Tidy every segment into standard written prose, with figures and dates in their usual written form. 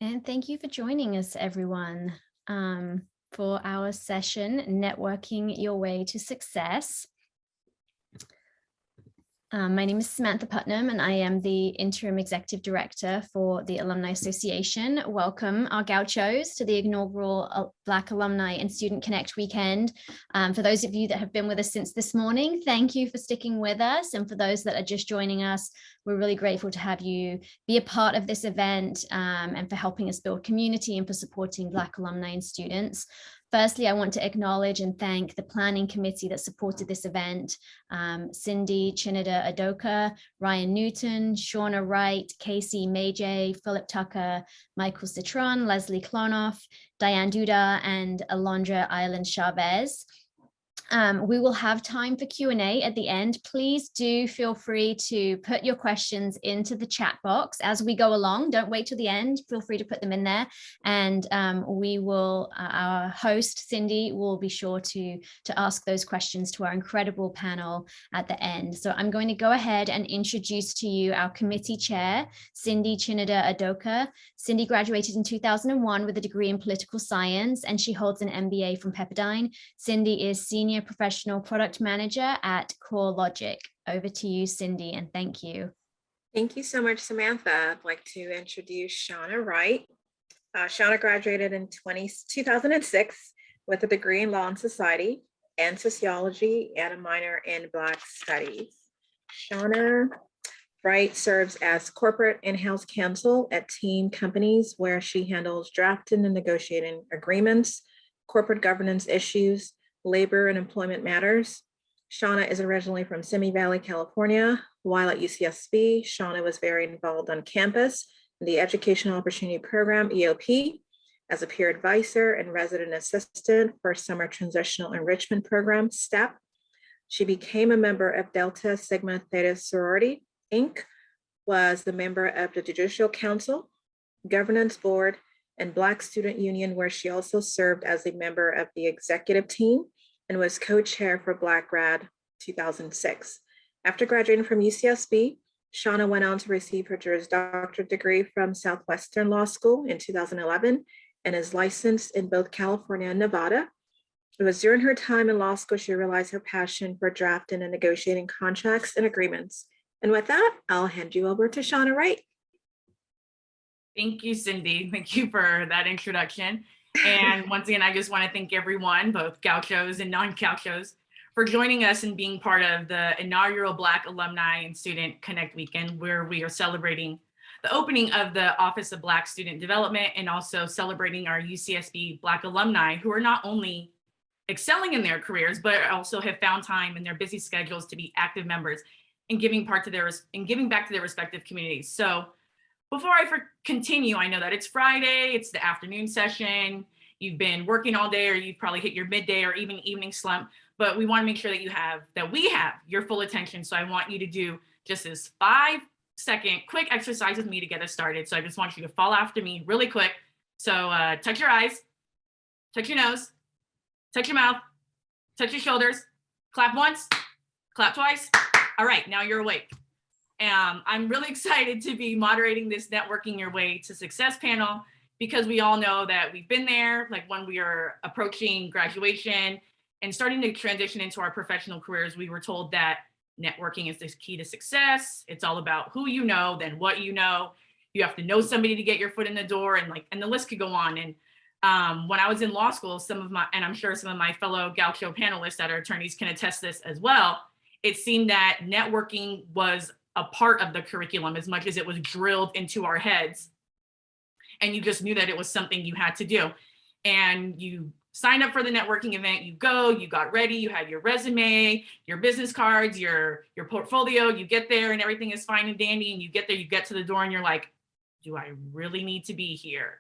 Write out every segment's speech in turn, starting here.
And thank you for joining us, everyone, for our session, Networking Your Way to Success. My name is Samantha Putnam, and I am the Interim Executive Director for the Alumni Association. Welcome, our gauchos, to the inaugural Black Alumni and Student Connect weekend. For those of you that have been with us since this morning, thank you for sticking with us. And for those that are just joining us, we're really grateful to have you be a part of this event and for helping us build community and for supporting Black alumni and students. Firstly, I want to acknowledge and thank the planning committee that supported this event. Cindy Chineda Adoka, Ryan Newton, Shauna Wright, Casey Majay, Philip Tucker, Michael Citron, Leslie Klonoff, Diane Duda, and Alondra Island Chavez. We will have time for Q&A at the end. Please do feel free to put your questions into the chat box as we go along. Don't wait till the end. Feel free to put them in there. And we will, our host, Cindy, will be sure to ask those questions to our incredible panel at the end. So I'm going to go ahead and introduce to you our committee chair, Cindy Chineda Adoka. Cindy graduated in 2001 with a degree in political science, and she holds an MBA from Pepperdine. Cindy is Senior Professional Product Manager at CoreLogic. Over to you, Cindy, and thank you. Thank you so much, Samantha. I'd like to introduce Shauna Wright. Shauna graduated in 2006 with a degree in Law and Society and Sociology and a minor in Black Studies. Shauna Wright serves as corporate in-house counsel at team companies where she handles drafting and negotiating agreements, corporate governance issues, labor and employment matters. Shauna is originally from Simi Valley, California. While at Ucsb, Shauna was very involved on campus in the Educational Opportunity Program, EOP, as a peer advisor and resident assistant for Summer Transitional Enrichment Program, STEP. She became a member of Delta Sigma Theta Sorority, Inc., was the member of the Judicial Council, Governance Board, and Black Student Union, where she also served as a member of the executive team and was co-chair for Black Grad 2006. After graduating from UCSB, Shauna went on to receive her Juris Doctorate degree from Southwestern Law School in 2011 and is licensed in both California and Nevada. It was during her time in law school she realized her passion for drafting and negotiating contracts and agreements. And with that, I'll hand you over to Shauna Wright. Thank you, Cindy. Thank you for that introduction. And once again, I just want to thank everyone, both gauchos and non-gauchos, for joining us and being part of the inaugural Black Alumni and Student Connect Weekend, where we are celebrating the opening of the Office of Black Student Development and also celebrating our UCSB Black alumni who are not only excelling in their careers, but also have found time in their busy schedules to be active members and giving back to their respective communities. So before I continue, I know that it's Friday, it's the afternoon session, you've been working all day, or you've probably hit your midday or even evening slump, but we want to make sure that we have your full attention. So I want you to do just this 5-second quick exercise with me to get us started. So I just want you to follow after me really quick. So touch your eyes, touch your nose, touch your mouth, touch your shoulders, clap once, clap twice. All right, now you're awake. I'm really excited to be moderating this Networking Your Way to Success panel because we all know that we've been there, like when we are approaching graduation and starting to transition into our professional careers, we were told that networking is the key to success. It's all about who you know, then what you know. You have to know somebody to get your foot in the door, and the list could go on. And when I was in law school, and I'm sure some of my fellow Gaucho panelists that are attorneys can attest this as well, it seemed that networking was a part of the curriculum as much as it was drilled into our heads. And you just knew that it was something you had to do. And you signed up for the networking event, you got ready, you had your resume, your business cards, your portfolio, you get there and everything is fine and dandy. And you get there, you get to the door and you're like, do I really need to be here?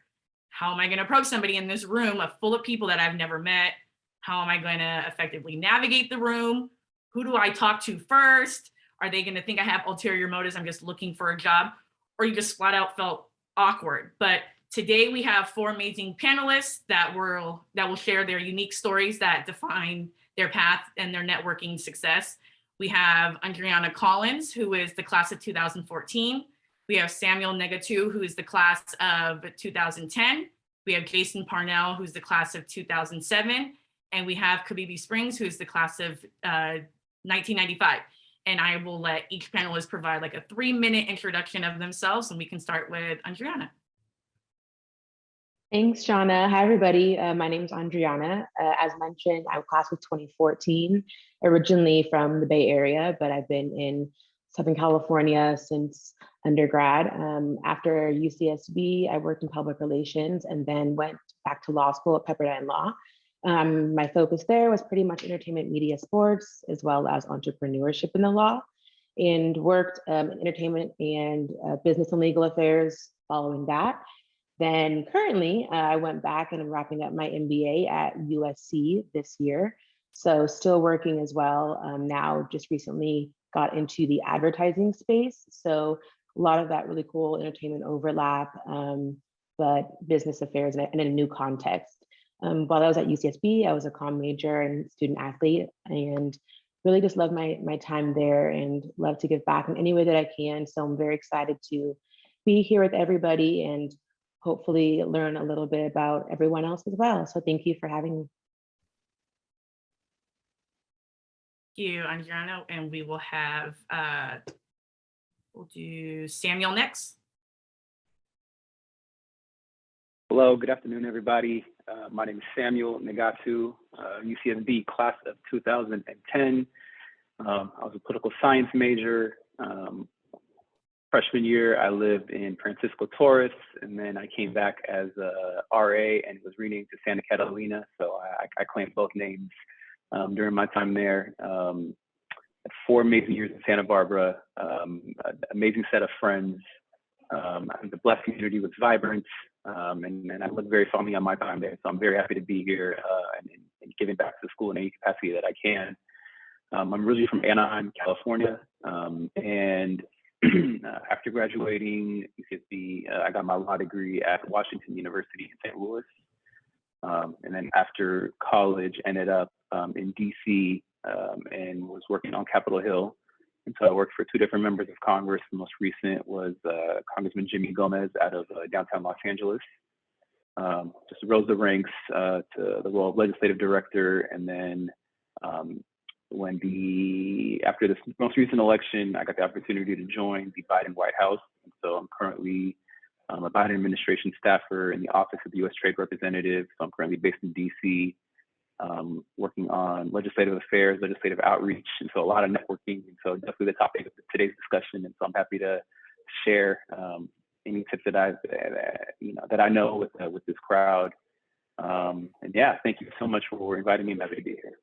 How am I going to approach somebody in this room full of people that I've never met? How am I going to effectively navigate the room? Who do I talk to first? Are they going to think I have ulterior motives? I'm just looking for a job, or you just flat out felt awkward. But today we have 4 amazing panelists that will share their unique stories that define their path and their networking success. We have Andriana Collins, who is the class of 2014, We have Samuel Negatu, who is the class of 2010. We have Jason Parnell, who's the class of 2007. And we have Kabibi Springs, who is the class of 1995. And I will let each panelist provide like a 3-minute introduction of themselves, and we can start with Andriana. Thanks, Shauna. Hi, everybody. My name is Andriana. As mentioned, I'm class of 2014, originally from the Bay Area, but I've been in Southern California since undergrad. After UCSB, I worked in public relations and then went back to law school at Pepperdine Law. My focus there was pretty much entertainment, media, sports, as well as entrepreneurship in the law, and worked in entertainment and business and legal affairs following that. Then currently, I went back and I'm wrapping up my MBA at USC this year. So still working as well. Now just recently got into the advertising space. So a lot of that really cool entertainment overlap, but business affairs and in a new context. While I was at UCSB, I was a comm major and student athlete, and really just love my time there and love to give back in any way that I can. So I'm very excited to be here with everybody and hopefully learn a little bit about everyone else as well. So thank you for having me. Thank you, Andriana. And we will have, we'll do Samuel next. Hello, good afternoon, everybody. My name is Samuel Negatu, UCSB class of 2010. I was a political science major. Freshman year, I lived in Francisco Torres, and then I came back as a RA and was renamed to Santa Catalina. So I claimed both names during my time there. Had 4 amazing years in Santa Barbara, an amazing set of friends. The Black community was vibrant, and I look very fondly on my time there. So I'm very happy to be here and giving back to the school in any capacity that I can. I'm originally from Anaheim, California, and after graduating UCSB, I got my law degree at Washington University in St. Louis. And then after college, ended up in DC and was working on Capitol Hill. And so I worked for 2 different members of Congress. The most recent was Congressman Jimmy Gomez out of downtown Los Angeles. Just rose the ranks to the role of legislative director. And then after this most recent election, I got the opportunity to join the Biden White House. And so I'm currently a Biden administration staffer in the Office of the U.S. Trade Representative. So I'm currently based in DC, working on legislative affairs, legislative outreach, and so a lot of networking. And so definitely the topic of today's discussion. And so I'm happy to share any tips that I know with this crowd. And yeah, thank you so much for inviting me. I'm happy to be here.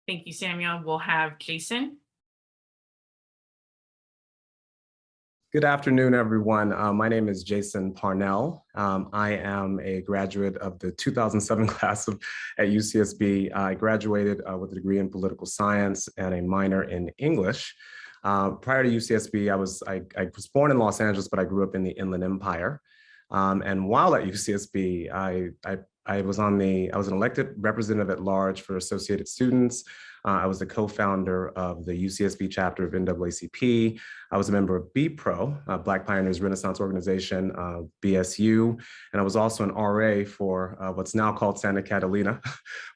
Thank you, Samuel. We'll have Jason. Good afternoon, everyone. My name is Jason Parnell. I am a graduate of the 2007 class at UCSB. I graduated with a degree in political science and a minor in English. Prior to UCSB, I was born in Los Angeles, but I grew up in the Inland Empire. And while at UCSB, I was an elected representative at large for Associated Students. I was the co-founder of the UCSB chapter of NAACP. I was a member of BPRO, Black Pioneers Renaissance Organization, BSU, and I was also an RA for what's now called Santa Catalina,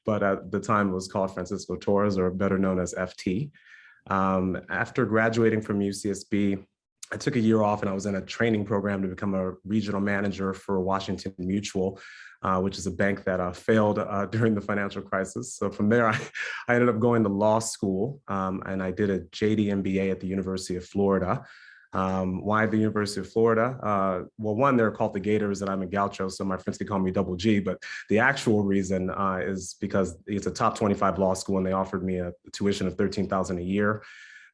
but at the time it was called Francisco Torres, or better known as FT. After graduating from UCSB, I took a year off and I was in a training program to become a regional manager for Washington Mutual, which is a bank that failed during the financial crisis. So from there, I ended up going to law school and I did a JD MBA at the University of Florida. Why the University of Florida? Well, one, they're called the Gators and I'm a Gaucho, so my friends can call me Double G, but the actual reason is because it's a top 25 law school and they offered me a tuition of $13,000 a year.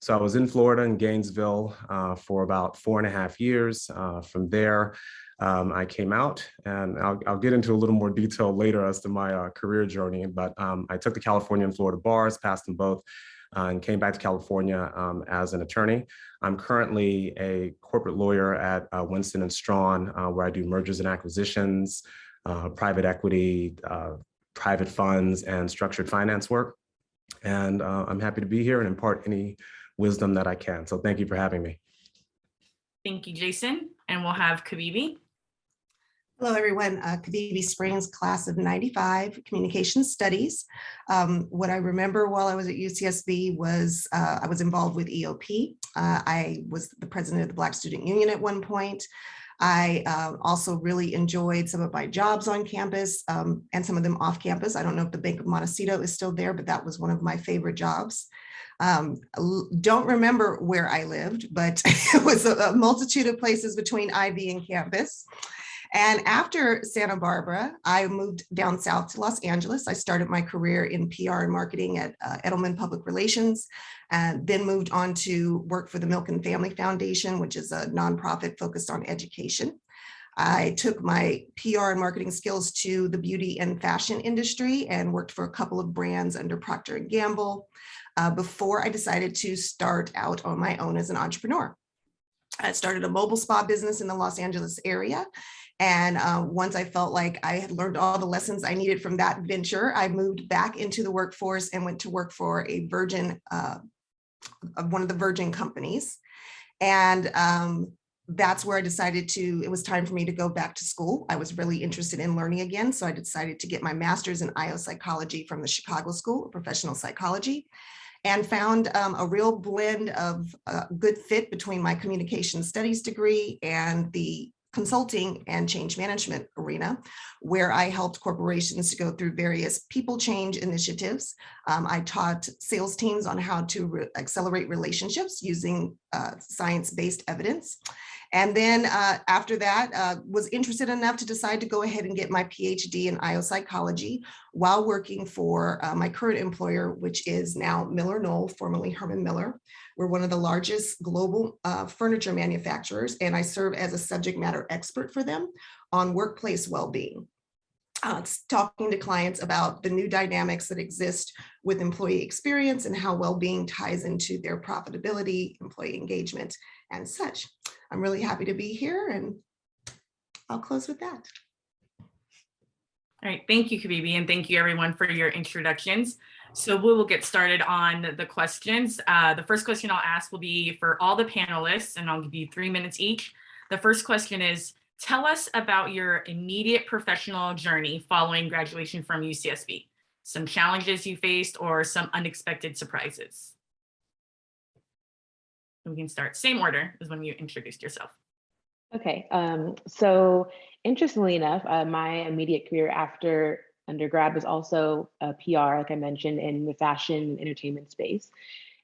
So I was in Florida in Gainesville for about 4.5 years. From there, I came out, and I'll get into a little more detail later as to my career journey, but I took the California and Florida bars, passed them both, and came back to California as an attorney. I'm currently a corporate lawyer at Winston & Strawn, where I do mergers and acquisitions, private equity, private funds, and structured finance work. And I'm happy to be here and impart any wisdom that I can. So thank you for having me. Thank you, Jason. And we'll have Kabibi. Hello, everyone. Kabibi Springs, class of 95, Communication Studies. What I remember while I was at UCSB was I was involved with EOP. I was the president of the Black Student Union at one point. I also really enjoyed some of my jobs on campus and some of them off campus. I don't know if the Bank of Montecito is still there, but that was one of my favorite jobs. Don't remember where I lived, but it was a multitude of places between Ivy and campus. And after Santa Barbara, I moved down south to Los Angeles. I started my career in PR and marketing at Edelman Public Relations, and then moved on to work for the Milk and Family Foundation, which is a nonprofit focused on education. I took my PR and marketing skills to the beauty and fashion industry and worked for a couple of brands under Procter & Gamble before I decided to start out on my own as an entrepreneur. I started a mobile spa business in the Los Angeles area. And once I felt like I had learned all the lessons I needed from that venture, I moved back into the workforce and went to work for a Virgin, one of the Virgin companies. And that's where I decided it was time for me to go back to school. I was really interested in learning again. So I decided to get my master's in IO psychology from the Chicago School of Professional Psychology, and found a real blend of good fit between my communication studies degree and the consulting and change management arena, where I helped corporations to go through various people change initiatives. I taught sales teams on how to accelerate relationships using science-based evidence. And then after that, was interested enough to decide to go ahead and get my PhD in IO psychology while working for my current employer, which is now Miller Knoll, formerly Herman Miller. We're one of the largest global furniture manufacturers, and I serve as a subject matter expert for them on workplace well-being. Talking to clients about the new dynamics that exist with employee experience and how well-being ties into their profitability, employee engagement, and such. I'm really happy to be here, and I'll close with that. All right, thank you, Kabibi, and thank you everyone for your introductions. So we will get started on the questions. The first question I'll ask will be for all the panelists, and I'll give you 3 minutes each. The first question is, tell us about your immediate professional journey following graduation from UCSB. Some challenges you faced or some unexpected surprises. We can start, same order as when you introduced yourself. Okay, so interestingly enough, my immediate career after undergrad was also PR, like I mentioned, in the fashion and entertainment space.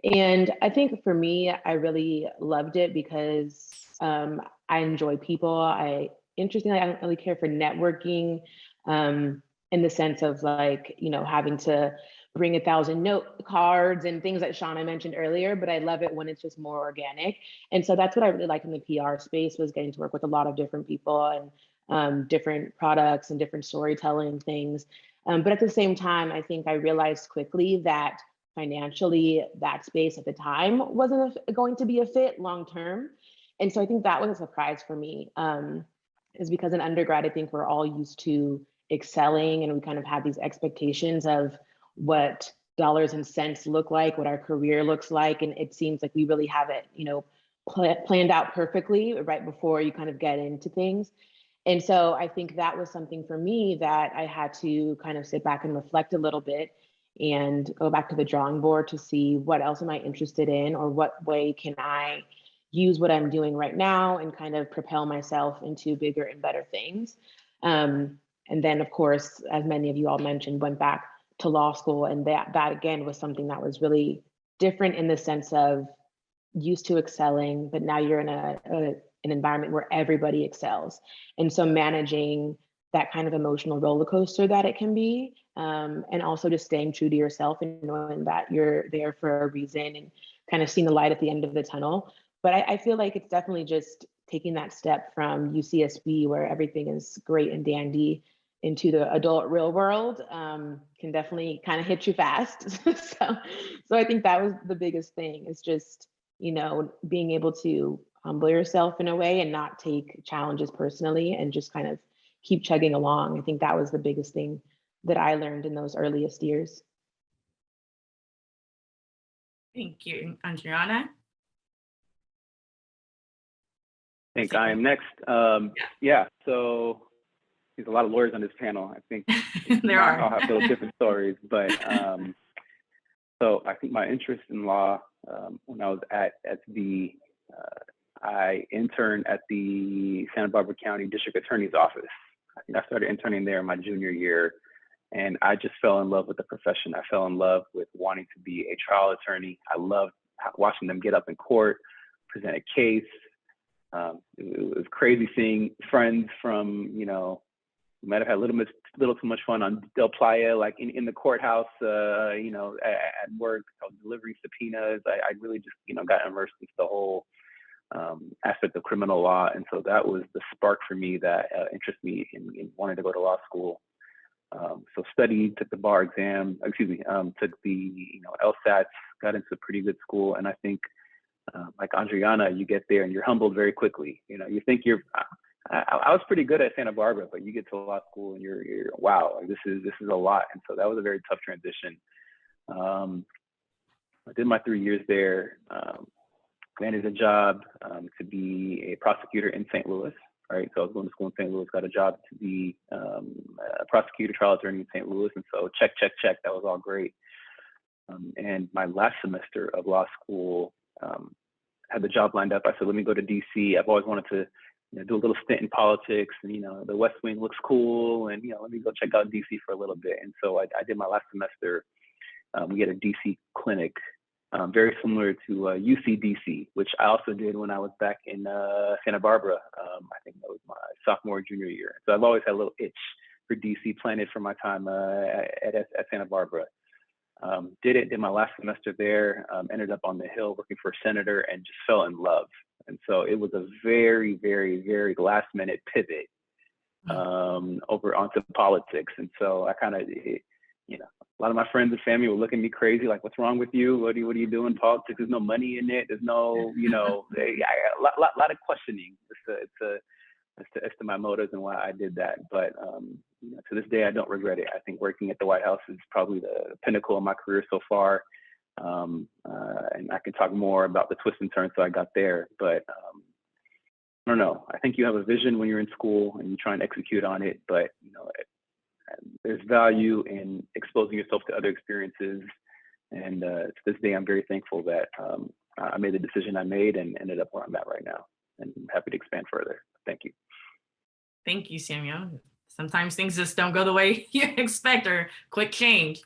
And I think for me, I really loved it because I enjoy people. Interestingly, I don't really care for networking in the sense of like, having to bring 1,000 note cards and things that Shauna mentioned earlier, but I love it when it's just more organic. And so that's what I really liked in the PR space, was getting to work with a lot of different people and different products and different storytelling things. But at the same time, I think I realized quickly that financially that space at the time wasn't going to be a fit long-term. And so I think that was a surprise for me, is because in undergrad, I think we're all used to excelling and we kind of have these expectations of what dollars and cents look like, what our career looks like. And it seems like we really have it, planned out perfectly right before you kind of get into things. And so I think that was something for me that I had to kind of sit back and reflect a little bit and go back to the drawing board to see what else am I interested in, or what way can I use what I'm doing right now and kind of propel myself into bigger and better things. And then, of course, as many of you all mentioned, went back to law school, and that again was something that was really different in the sense of used to excelling, but now you're in an environment where everybody excels. And so managing that kind of emotional roller coaster that it can be, and also just staying true to yourself and knowing that you're there for a reason and kind of seeing the light at the end of the tunnel. But I feel like it's definitely just taking that step from UCSB, where everything is great and dandy, into the adult real world can definitely kind of hit you fast. so I think that was the biggest thing, is just, being able to humble yourself in a way and not take challenges personally and just kind of keep chugging along. I think that was the biggest thing that I learned in those earliest years. Thank you, Adriana. think I am next. Yeah, so there's a lot of lawyers on this panel. I think there are. I'll have those different stories, but so I think my interest in law, when I was at the, I interned at the Santa Barbara County District Attorney's Office. I think I started interning there my junior year, and I just fell in love with the profession. I fell in love with wanting to be a trial attorney. I loved watching them get up in court, present a case. It was crazy seeing friends from, you know, might have had a little too much fun on Del Playa, like in the courthouse, you know, at work, I was delivering subpoenas. I really just, you know, got immersed into the whole aspect of criminal law. And so that was the spark for me that interested me in wanting to go to law school. So studied, took the bar exam, took the, you know, LSATs, got into a pretty good school. And I think like Adriana, you get there and you're humbled very quickly. You know, you think I was pretty good at Santa Barbara, but you get to law school and you're wow, like this is a lot. And so that was a very tough transition. I did my 3 years there, landed a job to be a prosecutor in St. Louis. Right, so I was going to school in St. Louis, got a job to be a prosecutor, trial attorney in St. Louis, and so check. That was all great. And my last semester of law school, had the job lined up. I said, let me go to DC. I've always wanted to, you know, do a little stint in politics, and, you know, the West Wing looks cool, and, you know, let me go check out DC for a little bit. And so I did my last semester. We had a DC clinic, very similar to UCDC, which I also did when I was back in Santa Barbara. I think that was my sophomore, junior year. So I've always had a little itch for DC, planted for my time at Santa Barbara. Did my last semester there, ended up on the Hill working for a senator, and just fell in love. And so it was a very, very, very last minute pivot over onto politics. And so I kind of, you know, a lot of my friends and family were looking at me crazy, like, what's wrong with you? What are you doing? Politics, there's no money in it. There's no, you know, a lot of questioning as to my motives and why I did that. But you know, to this day, I don't regret it. I think working at the White House is probably the pinnacle of my career so far. And I can talk more about the twists and turns so I got there. But I don't know. I think you have a vision when you're in school and you try and execute on it. But, you know, there's value in exposing yourself to other experiences. And to this day, I'm very thankful that I made the decision I made and ended up where I'm at right now. And I'm happy to expand further. Thank you. Thank you, Samuel. Sometimes things just don't go the way you expect, or quick change.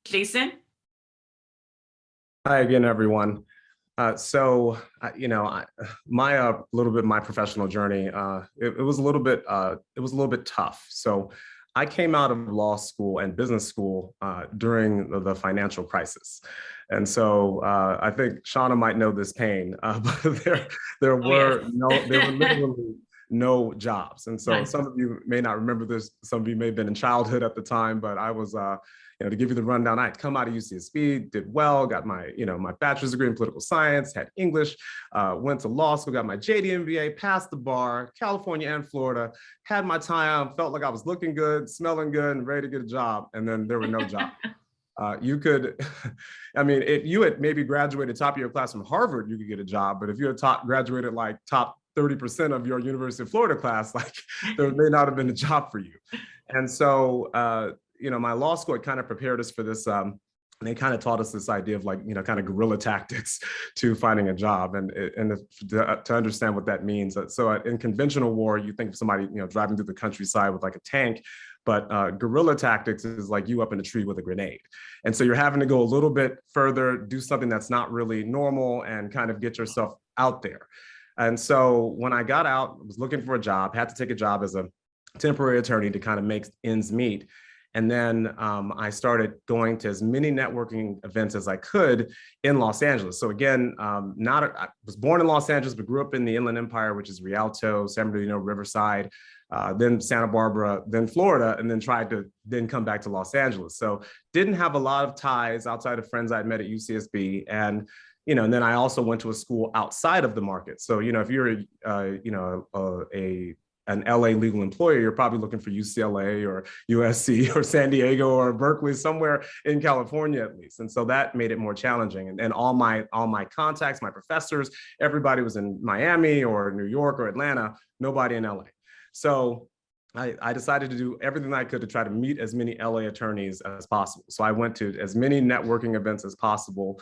Jason? Hi again, everyone. So, you know, my professional journey, it was a little bit tough. So I came out of law school and business school during the financial crisis. And so I think Shauna might know this pain, but there were literally no jobs. And so some of you may not remember this, some of you may have been in childhood at the time, but I was, you know, to give you the rundown, I had come out of UCSB, did well, got my, you know, my bachelor's degree in political science, had English, went to law school, got my JD MBA, passed the bar, California and Florida, had my time, felt like I was looking good, smelling good, and ready to get a job. And then there were no jobs. You could, I mean, if you had maybe graduated top of your class from Harvard, you could get a job. But if you had graduated like top 30% of your University of Florida class, like there may not have been a job for you. And so, you know, my law school had kind of prepared us for this. They kind of taught us this idea of, like, you know, kind of guerrilla tactics to finding a job, and to understand what that means. So in conventional war, you think of somebody, you know, driving through the countryside with like a tank, but guerrilla tactics is like you up in a tree with a grenade. And so you're having to go a little bit further, do something that's not really normal, and kind of get yourself out there. And so when I got out, I was looking for a job, had to take a job as a temporary attorney to kind of make ends meet. And then I started going to as many networking events as I could in Los Angeles. So again, I was born in Los Angeles, but grew up in the Inland Empire, which is Rialto, San Bernardino, Riverside, then Santa Barbara, then Florida, and then tried to then come back to Los Angeles. So didn't have a lot of ties outside of friends I'd met at UCSB. And you know, and then I also went to a school outside of the market. So, you know, if you're, you know, a an LA legal employer, you're probably looking for UCLA or USC or San Diego or Berkeley, somewhere in California at least. And so that made it more challenging. And all my contacts, my professors, everybody was in Miami or New York or Atlanta, nobody in LA. So I decided to do everything I could to try to meet as many LA attorneys as possible. So I went to as many networking events as possible,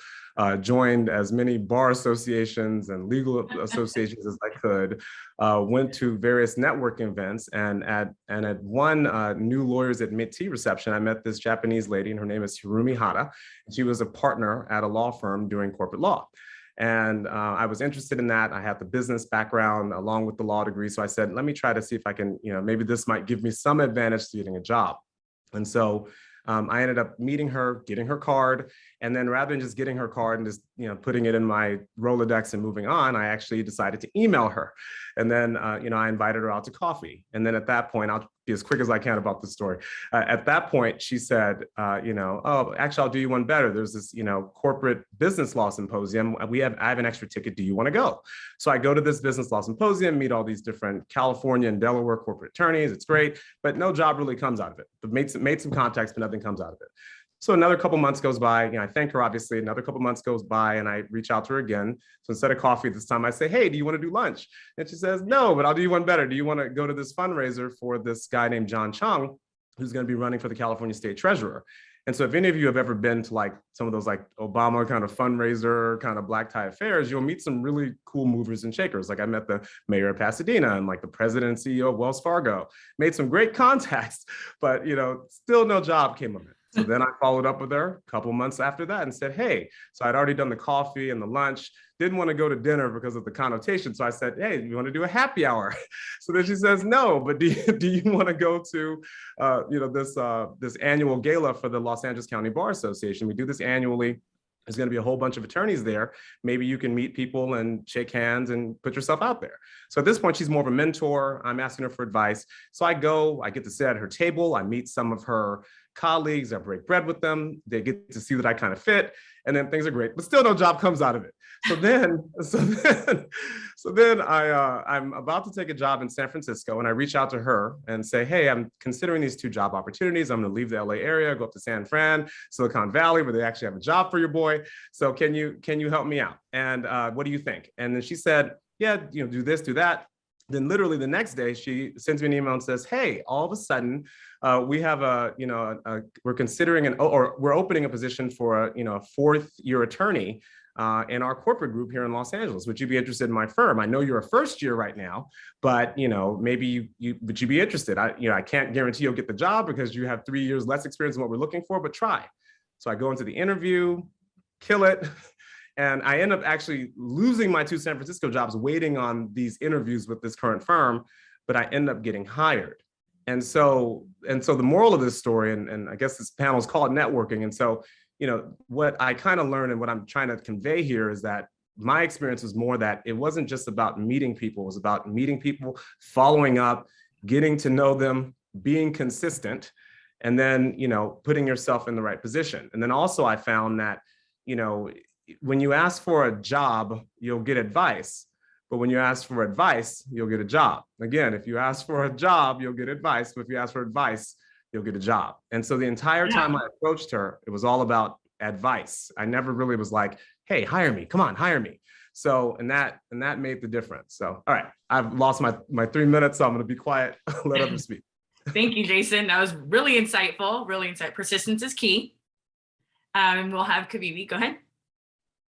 joined as many bar associations and legal associations as I could, went to various networking events, and at one new lawyers admittee reception, I met this Japanese lady, and her name is Hirumi Hara. She was a partner at a law firm doing corporate law. And I was interested in that. I had the business background along with the law degree. So I said, let me try to see if I can, maybe this might give me some advantage to getting a job. And so I ended up meeting her, getting her card. And then rather than just getting her card and just, putting it in my Rolodex and moving on, I actually decided to email her. And then, I invited her out to coffee. And then at that point, I'll be as quick as I can about the story. At that point, she said, oh, actually, I'll do you one better. There's this, corporate business law symposium. I have an extra ticket. Do you want to go? So I go to this business law symposium, meet all these different California and Delaware corporate attorneys. It's great, but no job really comes out of it. But made some contacts, but nothing comes out of it. So another couple months goes by, I thank her, obviously, another couple months goes by and I reach out to her again. So instead of coffee this time, I say, hey, do you want to do lunch? And she says, no, but I'll do you one better. Do you want to go to this fundraiser for this guy named John Chung, who's going to be running for the California State Treasurer? And so if any of you have ever been to like some of those like Obama kind of fundraiser, kind of black tie affairs, you'll meet some really cool movers and shakers. Like I met the mayor of Pasadena and like the president and CEO of Wells Fargo, made some great contacts, but still no job came of it. So then I followed up with her a couple months after that and said, hey, so I'd already done the coffee and the lunch, didn't want to go to dinner because of the connotation. So I said, hey, you want to do a happy hour? So then she says, no, but do you want to go to, this annual gala for the Los Angeles County Bar Association? We do this annually. There's going to be a whole bunch of attorneys there. Maybe you can meet people and shake hands and put yourself out there. So at this point, she's more of a mentor. I'm asking her for advice. So I go, I get to sit at her table. I meet some of her colleagues. I break bread with them. They get to see that I kind of fit, and then things are great, but still no job comes out of it. So then I'm about to take a job in San Francisco, and I reach out to her and say, hey, I'm considering these 2 job opportunities. I'm going to leave the LA area, go up to San Fran, Silicon Valley, where they actually have a job for your boy. So can you help me out? And what do you think? And then she said, yeah, do this, do that. Then literally the next day, she sends me an email and says, hey, all of a sudden, we have we're considering we're opening a position for a 4th-year attorney in our corporate group here in Los Angeles. Would you be interested in my firm? I know you're a first year right now, but maybe would you be interested? I can't guarantee you'll get the job because you have 3 years less experience than what we're looking for, but try. So I go into the interview, kill it. And I end up actually losing my 2 San Francisco jobs waiting on these interviews with this current firm, but I end up getting hired. And so the moral of this story, and I guess this panel is called networking. And so, what I kind of learned and what I'm trying to convey here is that my experience was more that it wasn't just about meeting people. It was about meeting people, following up, getting to know them, being consistent, and then, putting yourself in the right position. And then also I found that, when you ask for a job, you'll get advice. But when you ask for advice, you'll get a job. Again, if you ask for a job, you'll get advice. But if you ask for advice, you'll get a job. And so the entire time I approached her, it was all about advice. I never really was like, hey, hire me. Come on, hire me. So, and that made the difference. So, all right, I've lost my 3 minutes, so I'm going to be quiet, let others speak. Thank you, Jason. That was really insightful, Persistence is key. And we'll have Kavivi, go ahead.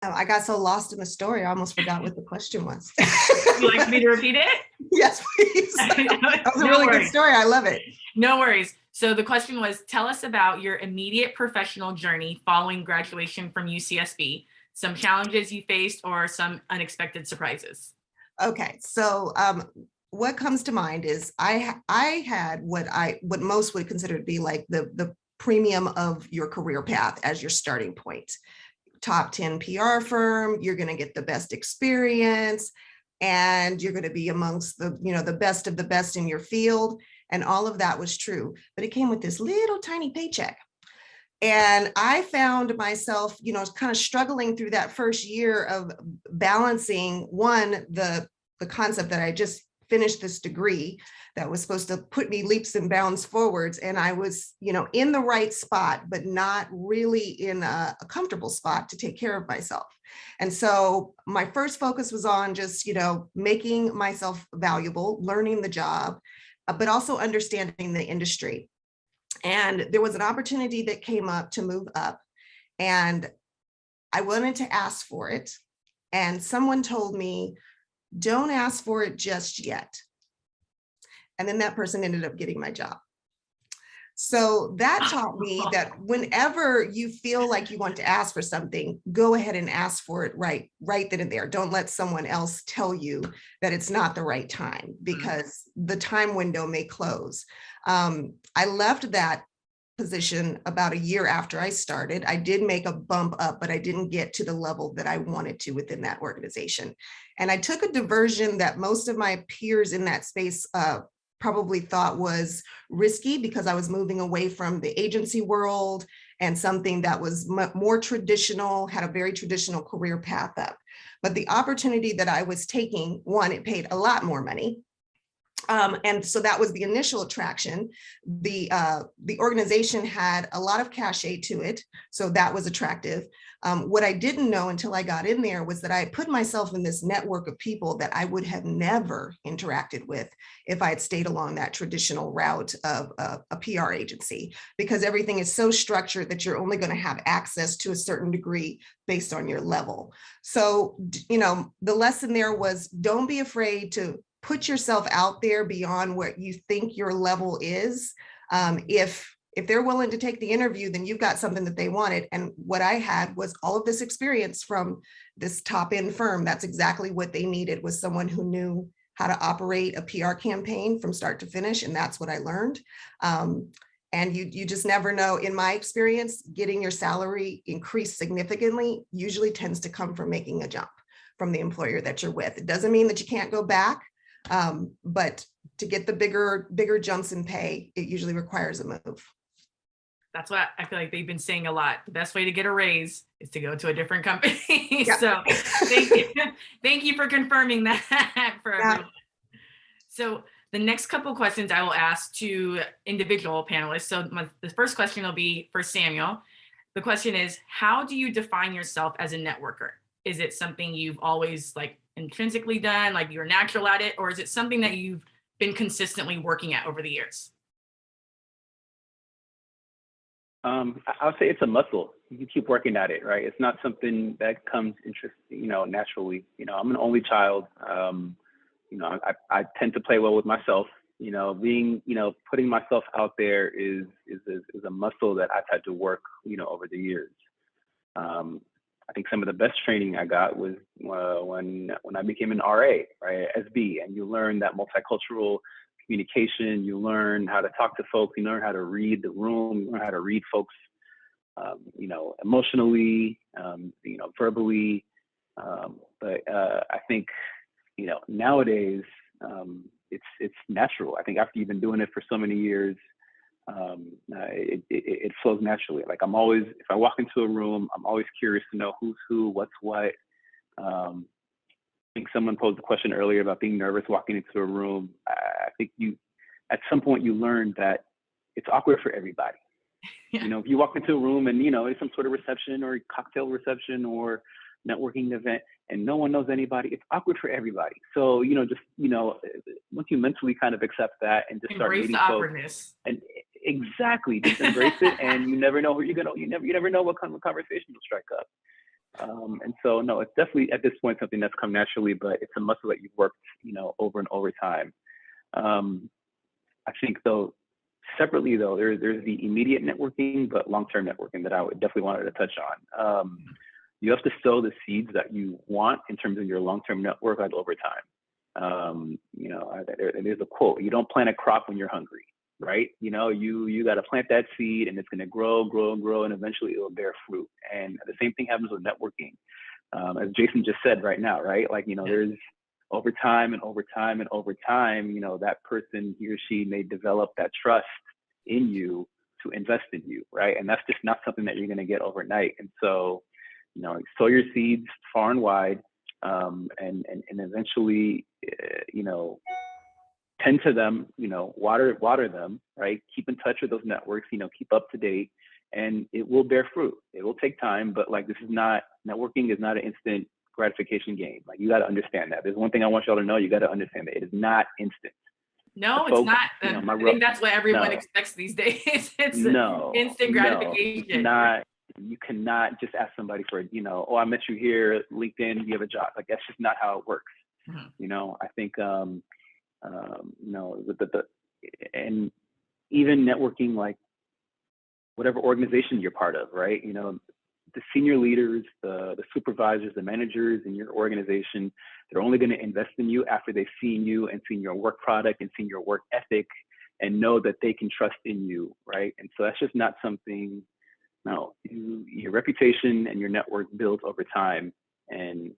I got so lost in the story, I almost forgot what the question was. Would you like me to repeat it? Yes, please. That was a really good story. I love it. No worries. So the question was, tell us about your immediate professional journey following graduation from UCSB, some challenges you faced or some unexpected surprises. Okay, so what comes to mind is I had what most would consider to be like the premium of your career path as your starting point. Top 10 PR firm, you're going to get the best experience, and you're going to be amongst the best of the best in your field. And all of that was true, but it came with this little tiny paycheck. And I found myself, kind of struggling through that first year of balancing the concept that I just finish this degree that was supposed to put me leaps and bounds forwards. And I was, in the right spot, but not really in a comfortable spot to take care of myself. And so my first focus was on just, making myself valuable, learning the job, but also understanding the industry. And there was an opportunity that came up to move up, and I wanted to ask for it. And someone told me, don't ask for it just yet. And then that person ended up getting my job. So that taught me that whenever you feel like you want to ask for something, go ahead and ask for it right then and there. Don't let someone else tell you that it's not the right time, because the time window may close. I left that position about a year after I started. I did make a bump up, but I didn't get to the level that I wanted to within that organization. And I took a diversion that most of my peers in that space probably thought was risky, because I was moving away from the agency world and something that was more traditional, had a very traditional career path up. But the opportunity that I was taking, one, it paid a lot more money. And so that was the initial attraction. The organization had a lot of cachet to it, so that was attractive. What I didn't know until I got in there was that I put myself in this network of people that I would have never interacted with if I had stayed along that traditional route of a PR agency, because everything is so structured that you're only going to have access to a certain degree based on your level. So, the lesson there was, don't be afraid to put yourself out there beyond what you think your level is. If they're willing to take the interview, then you've got something that they wanted. And what I had was all of this experience from this top end firm. That's exactly what they needed, was someone who knew how to operate a PR campaign from start to finish. And that's what I learned. And you just never know. In my experience, getting your salary increased significantly usually tends to come from making a jump from the employer that you're with. It doesn't mean that you can't go back. But to get the bigger jumps in pay, it usually requires a move. That's what I feel like they've been saying a lot. The best way to get a raise is to go to a different company. Yeah. So thank you for confirming that for everyone. So the next couple of questions I will ask to individual panelists. So the first question will be for Samuel. The question is, how do you define yourself as a networker? Is it something you've always intrinsically done, like you're natural at it, or is it something that you've been consistently working at over the years? I would say it's a muscle. You keep working at it, right? It's not something that comes naturally. I'm an only child. I tend to play well with myself. Putting myself out there is a muscle that I've had to work, over the years. I think some of the best training I got was when I became an RA, right, SB, and you learn that multicultural communication, you learn how to talk to folks, you learn how to read the room, you learn how to read folks, emotionally, verbally. But I think, nowadays it's natural. I think after you've been doing it for so many years, it flows naturally. Like if I walk into a room, I'm always curious to know who's who, what's what. I think someone posed a question earlier about being nervous walking into a room. I think at some point you learn that it's awkward for everybody. Yeah. If you walk into a room and, it's some sort of reception or cocktail reception or networking event and no one knows anybody, it's awkward for everybody. So, once you mentally kind of accept that and just start meeting folks, awkwardness. and exactly, just embrace it, and you never know who you never know what kind of conversation will strike up. And so, no, it's definitely at this point something that's come naturally, but it's a muscle that you've worked, over and over time. I think though, separately though, there's the immediate networking, but long-term networking that I would definitely wanted to touch on. You have to sow the seeds that you want in terms of your long-term network over time. There's a quote: "You don't plant a crop when you're hungry." Right? You got to plant that seed, and it's going to grow, and eventually it will bear fruit. And the same thing happens with networking. As Jason just said right now, right? There's over time, that person, he or she may develop that trust in you to invest in you, right? And that's just not something that you're going to get overnight. And so, sow your seeds far and wide, and eventually, tend to them, water them, right? Keep in touch with those networks, keep up to date, and it will bear fruit. It will take time, but like, networking is not an instant gratification game. Like, you got to understand that. There's one thing I want y'all to know. You got to understand that it is not instant. No, Folks, it's not. I think that's what everyone expects these days. It's instant gratification. It's not. You cannot just ask somebody for, oh, I met you here, LinkedIn, you have a job. Like, that's just not how it works. I think, and even networking, like whatever organization you're part of, right? The senior leaders, the supervisors, the managers in your organization, they're only going to invest in you after they've seen you and seen your work product and seen your work ethic and know that they can trust in you, right? And so that's just not something, no, your reputation and your network builds over time, and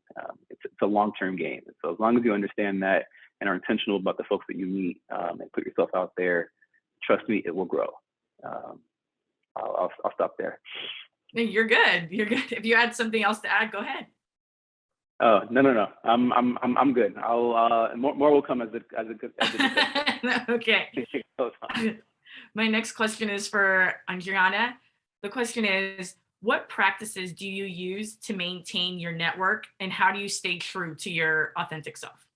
it's a long-term game. And so as long as you understand that and are intentional about the folks that you meet, and put yourself out there, trust me, it will grow. I'll stop there. You're good. You're good. If you had something else to add, go ahead. Oh, no. I'm good. I'll more will come as it Okay. My next question is for Andriana. The question is, what practices do you use to maintain your network, and how do you stay true to your authentic self?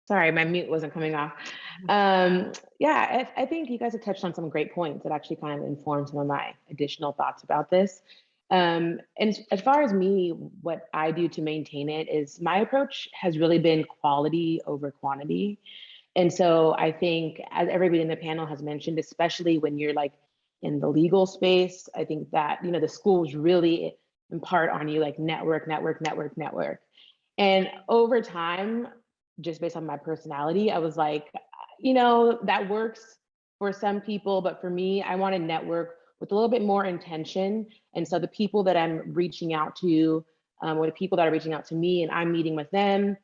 Sorry, my mute wasn't coming off. Yeah, I think you guys have touched on some great points that actually kind of informed some of my additional thoughts about this. And as far as me, what I do to maintain it is my approach has really been quality over quantity. And so I think, as everybody in the panel has mentioned, especially when you're like in the legal space, I think that, the schools really impart on you like network. And over time, just based on my personality, I was like, that works for some people, but for me, I want to network with a little bit more intention. And so the people that I'm reaching out to, or the people that are reaching out to me and I'm meeting with them,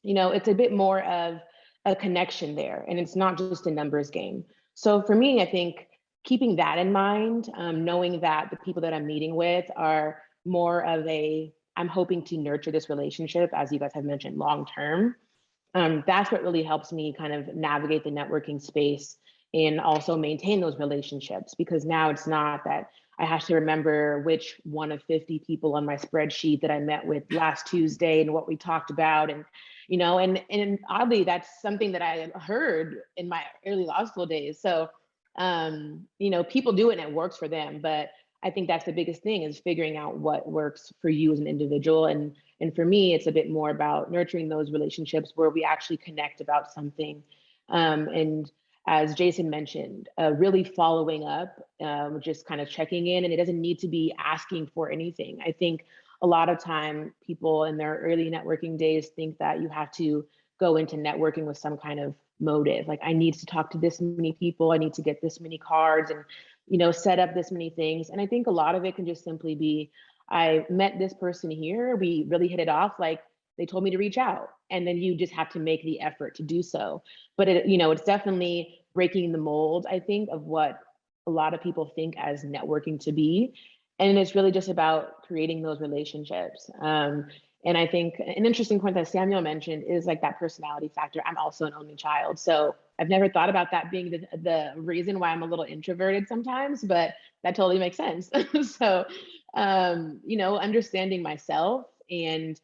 it's a bit more of a connection there, and it's not just a numbers game. So for me, I think keeping that in mind, knowing that the people that I'm meeting with are more of I'm hoping to nurture this relationship, as you guys have mentioned, long-term. That's what really helps me kind of navigate the networking space and also maintain those relationships, because now it's not that I have to remember which one of 50 people on my spreadsheet that I met with last Tuesday and what we talked about. And, and oddly, that's something that I heard in my early law school days. So, people do it and it works for them, but I think that's the biggest thing, is figuring out what works for you as an individual. And for me, it's a bit more about nurturing those relationships where we actually connect about something. And as Jason mentioned, really following up, just kind of checking in, and it doesn't need to be asking for anything. I think a lot of time people in their early networking days think that you have to go into networking with some kind of motive. Like, I need to talk to this many people, I need to get this many cards and, set up this many things. And I think a lot of it can just simply be, I met this person here, we really hit it off, like they told me to reach out. And then you just have to make the effort to do so. But it's definitely breaking the mold, I think, of what a lot of people think as networking to be. And it's really just about creating those relationships. And I think an interesting point that Samuel mentioned is like that personality factor. I'm also an only child, so I've never thought about that being the reason why I'm a little introverted sometimes, but that totally makes sense. So, understanding myself and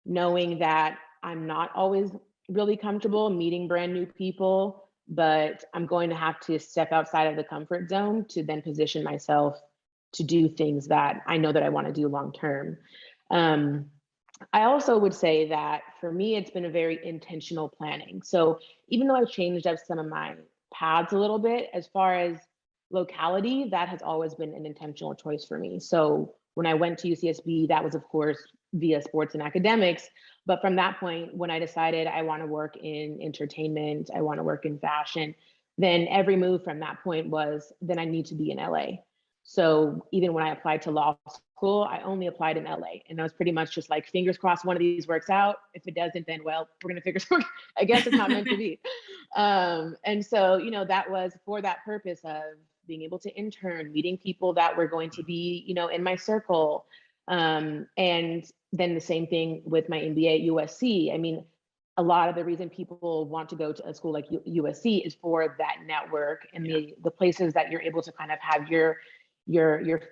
knowing that I'm not always really comfortable meeting brand new people, but I'm going to have to step outside of the comfort zone to then position myself to do things that I know that I want to do long term. I also would say that for me, it's been a very intentional planning. So even though I've changed up some of my paths a little bit, as far as locality, that has always been an intentional choice for me. So when I went to UCSB, that was of course via sports and academics. But from that point, when I decided I want to work in entertainment, I want to work in fashion, then every move from that point was, then I need to be in LA. So even when I applied to law school, I only applied in LA. And I was pretty much just like, fingers crossed one of these works out. If it doesn't, then well, we're gonna figure something. I guess it's not meant to be. And so, that was for that purpose of being able to intern, meeting people that were going to be, in my circle, And then the same thing with my MBA at USC. I mean, a lot of the reason people want to go to a school like USC is for that network and the places that you're able to kind of have your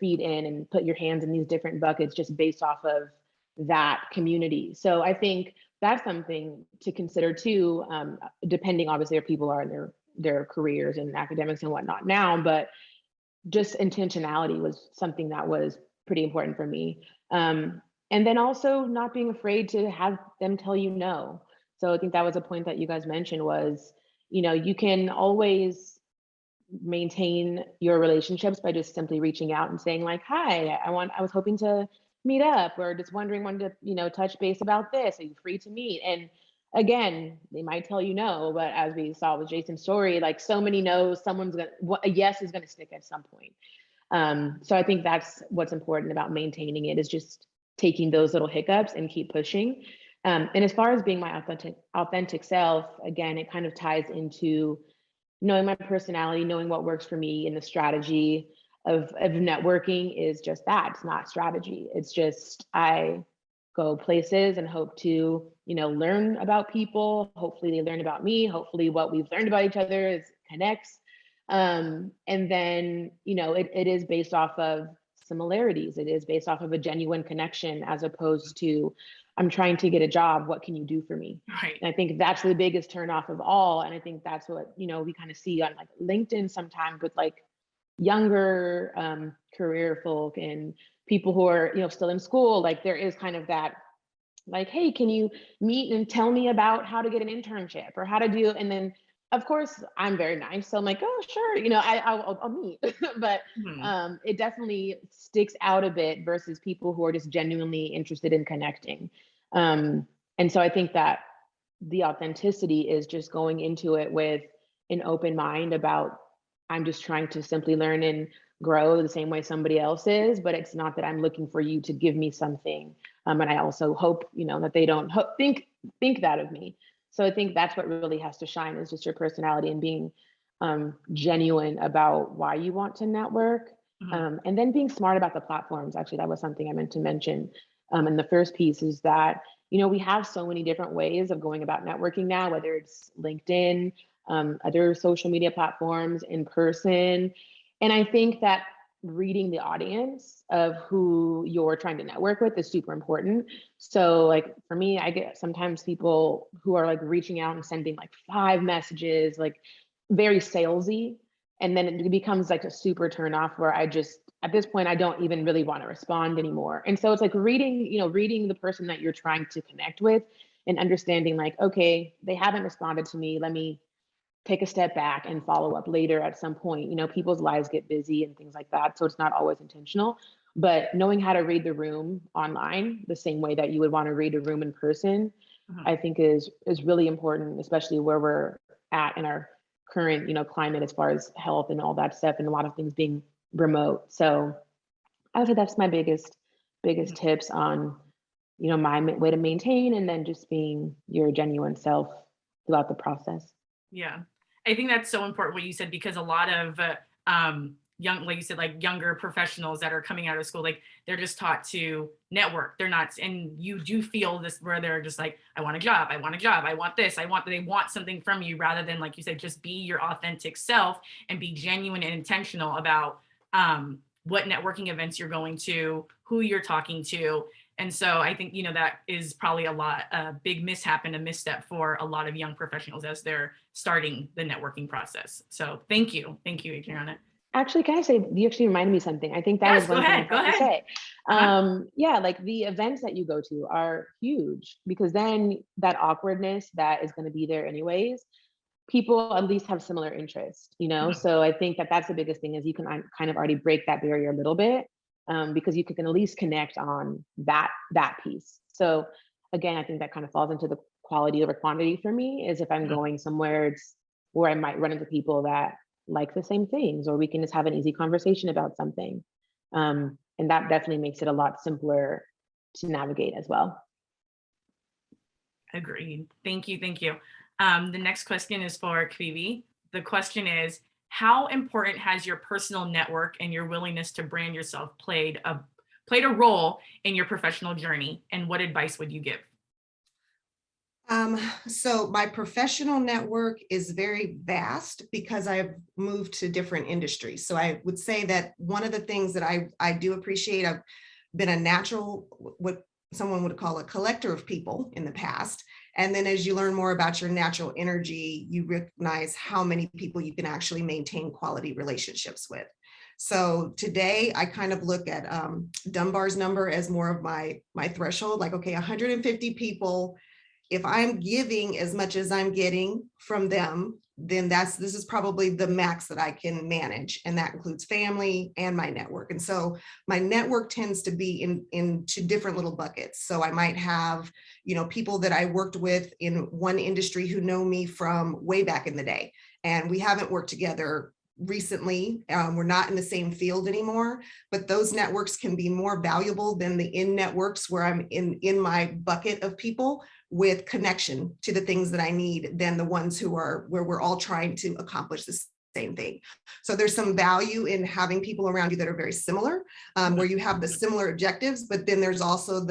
feet in and put your hands in these different buckets just based off of that community. So I think that's something to consider too, depending obviously where people are in their careers and academics and whatnot now, but just intentionality was something that was pretty important for me. And then also not being afraid to have them tell you no. So I think that was a point that you guys mentioned was, you can always maintain your relationships by just simply reaching out and saying like, hi, I was hoping to meet up, or just wanted to, touch base about this. Are you free to meet? And again, they might tell you no, but as we saw with Jason's story, like so many no's, a yes is gonna stick at some point. So I think that's what's important about maintaining it, is just taking those little hiccups and keep pushing. And as far as being my authentic self, again, it kind of ties into knowing my personality, knowing what works for me, and the strategy of networking is just that. It's not strategy. It's just I go places and hope to, learn about people. Hopefully they learn about me. Hopefully what we've learned about each other connects. And then, it is based off of similarities. It is based off of a genuine connection, as opposed to, I'm trying to get a job. What can you do for me? Right. And I think that's the biggest turnoff of all. And I think that's what, we kind of see on like LinkedIn sometimes with like younger career folk and people who are, still in school. Like there is kind of that, like, hey, can you meet and tell me about how to get an internship or how to do, and then of course I'm very nice. So I'm like, oh, sure. I'll meet, but it definitely sticks out a bit versus people who are just genuinely interested in connecting. And so I think that the authenticity is just going into it with an open mind about, I'm just trying to simply learn and grow the same way somebody else is, but it's not that I'm looking for you to give me something. And I also hope, that they don't think that of me. So I think that's what really has to shine, is just your personality and being genuine about why you want to network. And then being smart about the platforms. Actually, that was something I meant to mention. And the first piece is that, we have so many different ways of going about networking now, whether it's LinkedIn, other social media platforms, in person. And I think that reading the audience of who you're trying to network with is super important. So like for me, I get sometimes people who are like reaching out and sending like 5 messages, like very salesy. And then it becomes like a super turn off where I just, at this point, I don't even really want to respond anymore. And so it's like reading the person that you're trying to connect with and understanding like, okay, they haven't responded to me. Let me take a step back and follow up later at some point. People's lives get busy and things like that. So it's not always intentional, but knowing how to read the room online the same way that you would want to read a room in person, I think is really important, especially where we're at in our current, climate as far as health and all that stuff, and a lot of things being remote. So I would say that's my biggest tips on, my way to maintain, and then just being your genuine self throughout the process. Yeah. I think that's so important what you said, because a lot of young, like you said, like younger professionals that are coming out of school, like they're just taught to network. They're not, and you do feel this where they're just like, I want a job, I want this, they want something from you, rather than, like you said, just be your authentic self and be genuine and intentional about what networking events you're going to, who you're talking to. And so I think, that is probably a big mishap and a misstep for a lot of young professionals as they're starting the networking process. So thank you, Adriana. Actually, can I say, you actually reminded me of something. I think that was one thing I forgot to say. Yeah, like the events that you go to are huge, because then that awkwardness that is going to be there anyways, people at least have similar interests, So I think that that's the biggest thing, is you can kind of already break that barrier a little bit. Because you can at least connect on that piece. So again, I think that kind of falls into the quality over quantity for me, is if I'm going somewhere where I might run into people that like the same things, or we can just have an easy conversation about something. And that definitely makes it a lot simpler to navigate as well. Agreed. Thank you. The next question is for Kvivi. The question is, how important has your personal network and your willingness to brand yourself played a played a role in your professional journey, and what advice would you give? So my professional network is very vast because I've moved to different industries. So I would say that one of the things that I do appreciate, I've been a natural, what someone would call a collector of people in the past. And then as you learn more about your natural energy, you recognize how many people you can actually maintain quality relationships with. So today I kind of look at Dunbar's number as more of my threshold, like, okay, 150 people. If I'm giving as much as I'm getting from them, then this is probably the max that I can manage. And that includes family and my network. And so my network tends to be into different little buckets. So I might have, people that I worked with in one industry who know me from way back in the day, and we haven't worked together recently. We're not in the same field anymore, but those networks can be more valuable than the networks where I'm in my bucket of people with connection to the things that I need than the ones where we're all trying to accomplish the same thing. So there's some value in having people around you that are very similar, where you have the similar objectives, but then there's also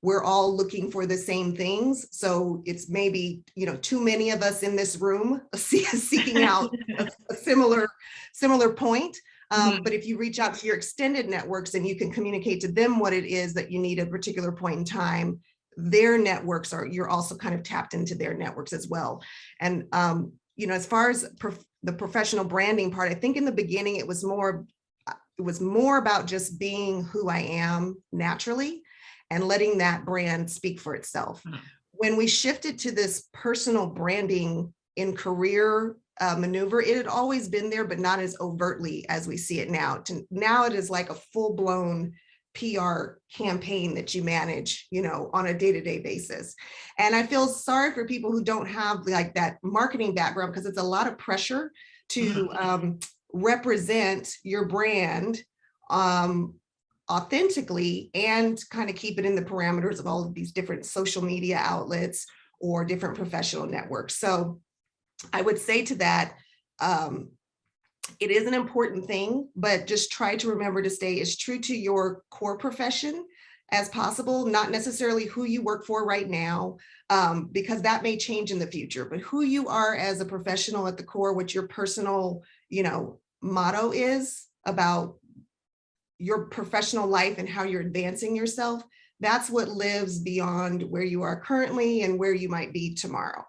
we're all looking for the same things. So it's maybe, too many of us in this room seeking out a similar point. But if you reach out to your extended networks and you can communicate to them what it is that you need at a particular point in time, their networks you're also kind of tapped into their networks as well. And, as far as the professional branding part, I think in the beginning, it was more about just being who I am naturally and letting that brand speak for itself. When we shifted to this personal branding in career maneuver, it had always been there, but not as overtly as we see it now. Now it is like a full-blown PR campaign that you manage, on a day-to-day basis. And I feel sorry for people who don't have like that marketing background, because it's a lot of pressure to represent your brand authentically and kind of keep it in the parameters of all of these different social media outlets or different professional networks. So I would say to that, it is an important thing, but just try to remember to stay as true to your core profession as possible, not necessarily who you work for right now, because that may change in the future, but who you are as a professional at the core, what your personal, motto is about your professional life and how you're advancing yourself. That's what lives beyond where you are currently and where you might be tomorrow.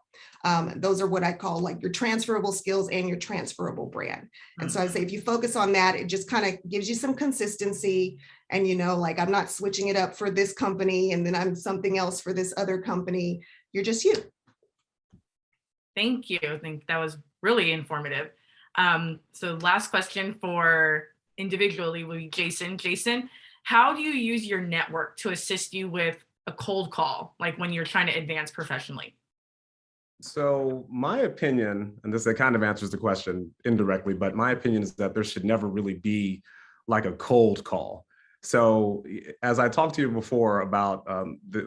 Those are what I call like your transferable skills and your transferable brand. And so I say, if you focus on that, it just kind of gives you some consistency. And, like, I'm not switching it up for this company and then I'm something else for this other company. You're just you. Thank you. I think that was really informative. So last question for individually will be Jason. Jason, how do you use your network to assist you with a cold call, like when you're trying to advance professionally? So my opinion, and this kind of answers the question indirectly, but my opinion is that there should never really be like a cold call. So as I talked to you before about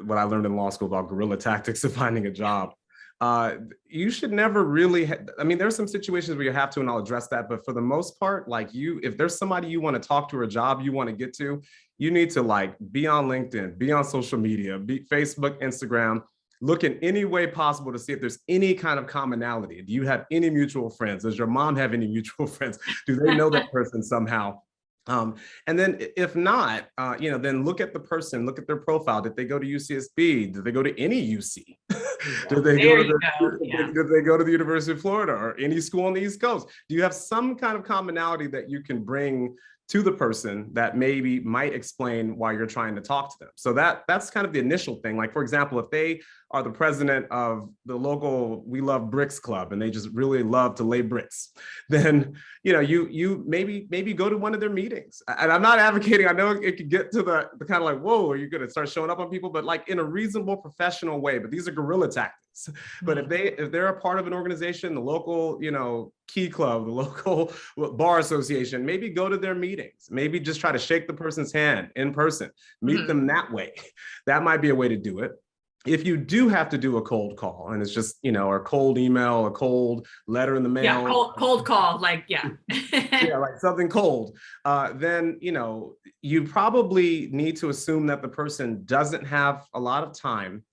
what I learned in law school about guerrilla tactics of finding a job, you should never really, there's some situations where you have to, and I'll address that. But for the most part, like if there's somebody you want to talk to or a job you want to get to, you need to like be on LinkedIn, be on social media, be Facebook, Instagram, look in any way possible to see if there's any kind of commonality. Do you have any mutual friends? Does your mom have any mutual friends? Do they know that person somehow? And then if not, then look at the person, look at their profile. Did they go to UCSB? Did they go to any UC? Did they go to the University of Florida or any school on the East Coast? Do you have some kind of commonality that you can bring to the person that maybe might explain why you're trying to talk to them? So that's kind of the initial thing. Like, for example, if they are the president of the local We Love Bricks Club and they just really love to lay bricks, then you maybe go to one of their meetings. And I'm not advocating, I know it could get to the kind of like, whoa, are you going to start showing up on people? But like in a reasonable, professional way. But these are guerrilla tactics. But if they're a part of an organization, the local, key club, the local bar association, maybe go to their meetings, maybe just try to shake the person's hand in person, meet them that way. That might be a way to do it. if you do have to do a cold call and it's just, or a cold email, a cold letter in the mail. Yeah, cold call, like, yeah. Yeah, like something cold, then, you probably need to assume that the person doesn't have a lot of time.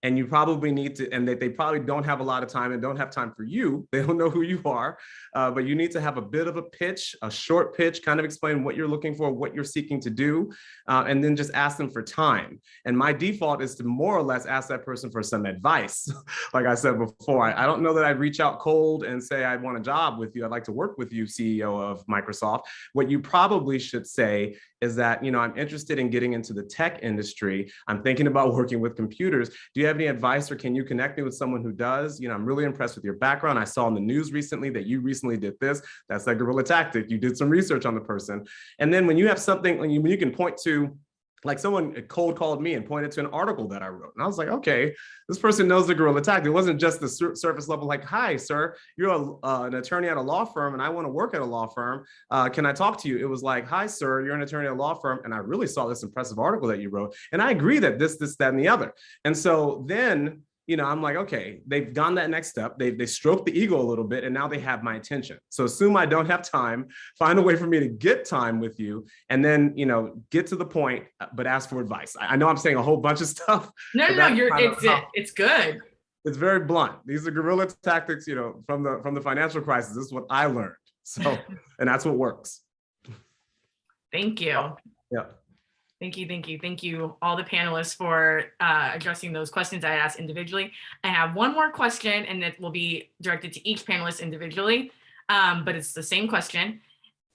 And you probably need to, and that they probably don't have a lot of time and don't have time for you. They don't know who you are, but you need to have a bit of a pitch, a short pitch, kind of explain what you're looking for, what you're seeking to do, and then just ask them for time. And my default is to more or less ask that person for some advice. Like I said before, I don't know that I'd reach out cold and say, I want a job with you. I'd like to work with you, CEO of Microsoft. What you probably should say is that, I'm interested in getting into the tech industry. I'm thinking about working with computers. Do you have any advice, or can you connect me with someone who does? I'm really impressed with your background. I saw in the news recently that you recently did this. That's that guerrilla tactic. You did some research on the person. And then when you have something, when you can point to, like someone cold called me and pointed to an article that I wrote. And I was like, okay, this person knows the guerrilla tactic. It wasn't just the surface level, like, hi, sir, you're an attorney at a law firm and I want to work at a law firm. Can I talk to you? It was like, hi, sir, you're an attorney at a law firm. And I really saw this impressive article that you wrote. And I agree that this, that, and the other. And so then, I'm like, okay, they've gone that next step. They stroked the ego a little bit and now they have my attention. So assume I don't have time, find a way for me to get time with you, and then, get to the point, but ask for advice. I know I'm saying a whole bunch of stuff. No, it's good. It's very blunt. These are guerrilla tactics, from the financial crisis. This is what I learned. So, and that's what works. Thank you. Yeah. Thank you, all the panelists, for addressing those questions I asked individually. I have one more question, and it will be directed to each panelist individually, but it's the same question.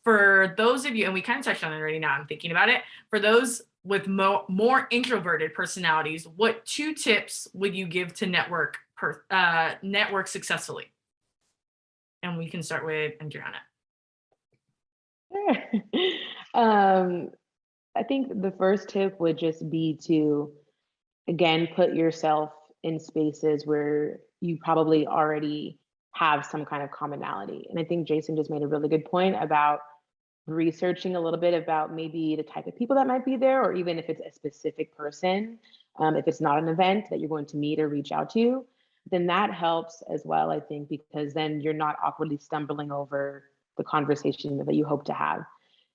For those of you, and we kind of touched on it already now, I'm thinking about it, for those with more introverted personalities, what 2 tips would you give to network successfully? And we can start with Adriana. I think the first tip would just be to, again, put yourself in spaces where you probably already have some kind of commonality. And I think Jason just made a really good point about researching a little bit about maybe the type of people that might be there, or even if it's a specific person, if it's not an event that you're going to meet or reach out to, then that helps as well, I think, because then you're not awkwardly stumbling over the conversation that you hope to have.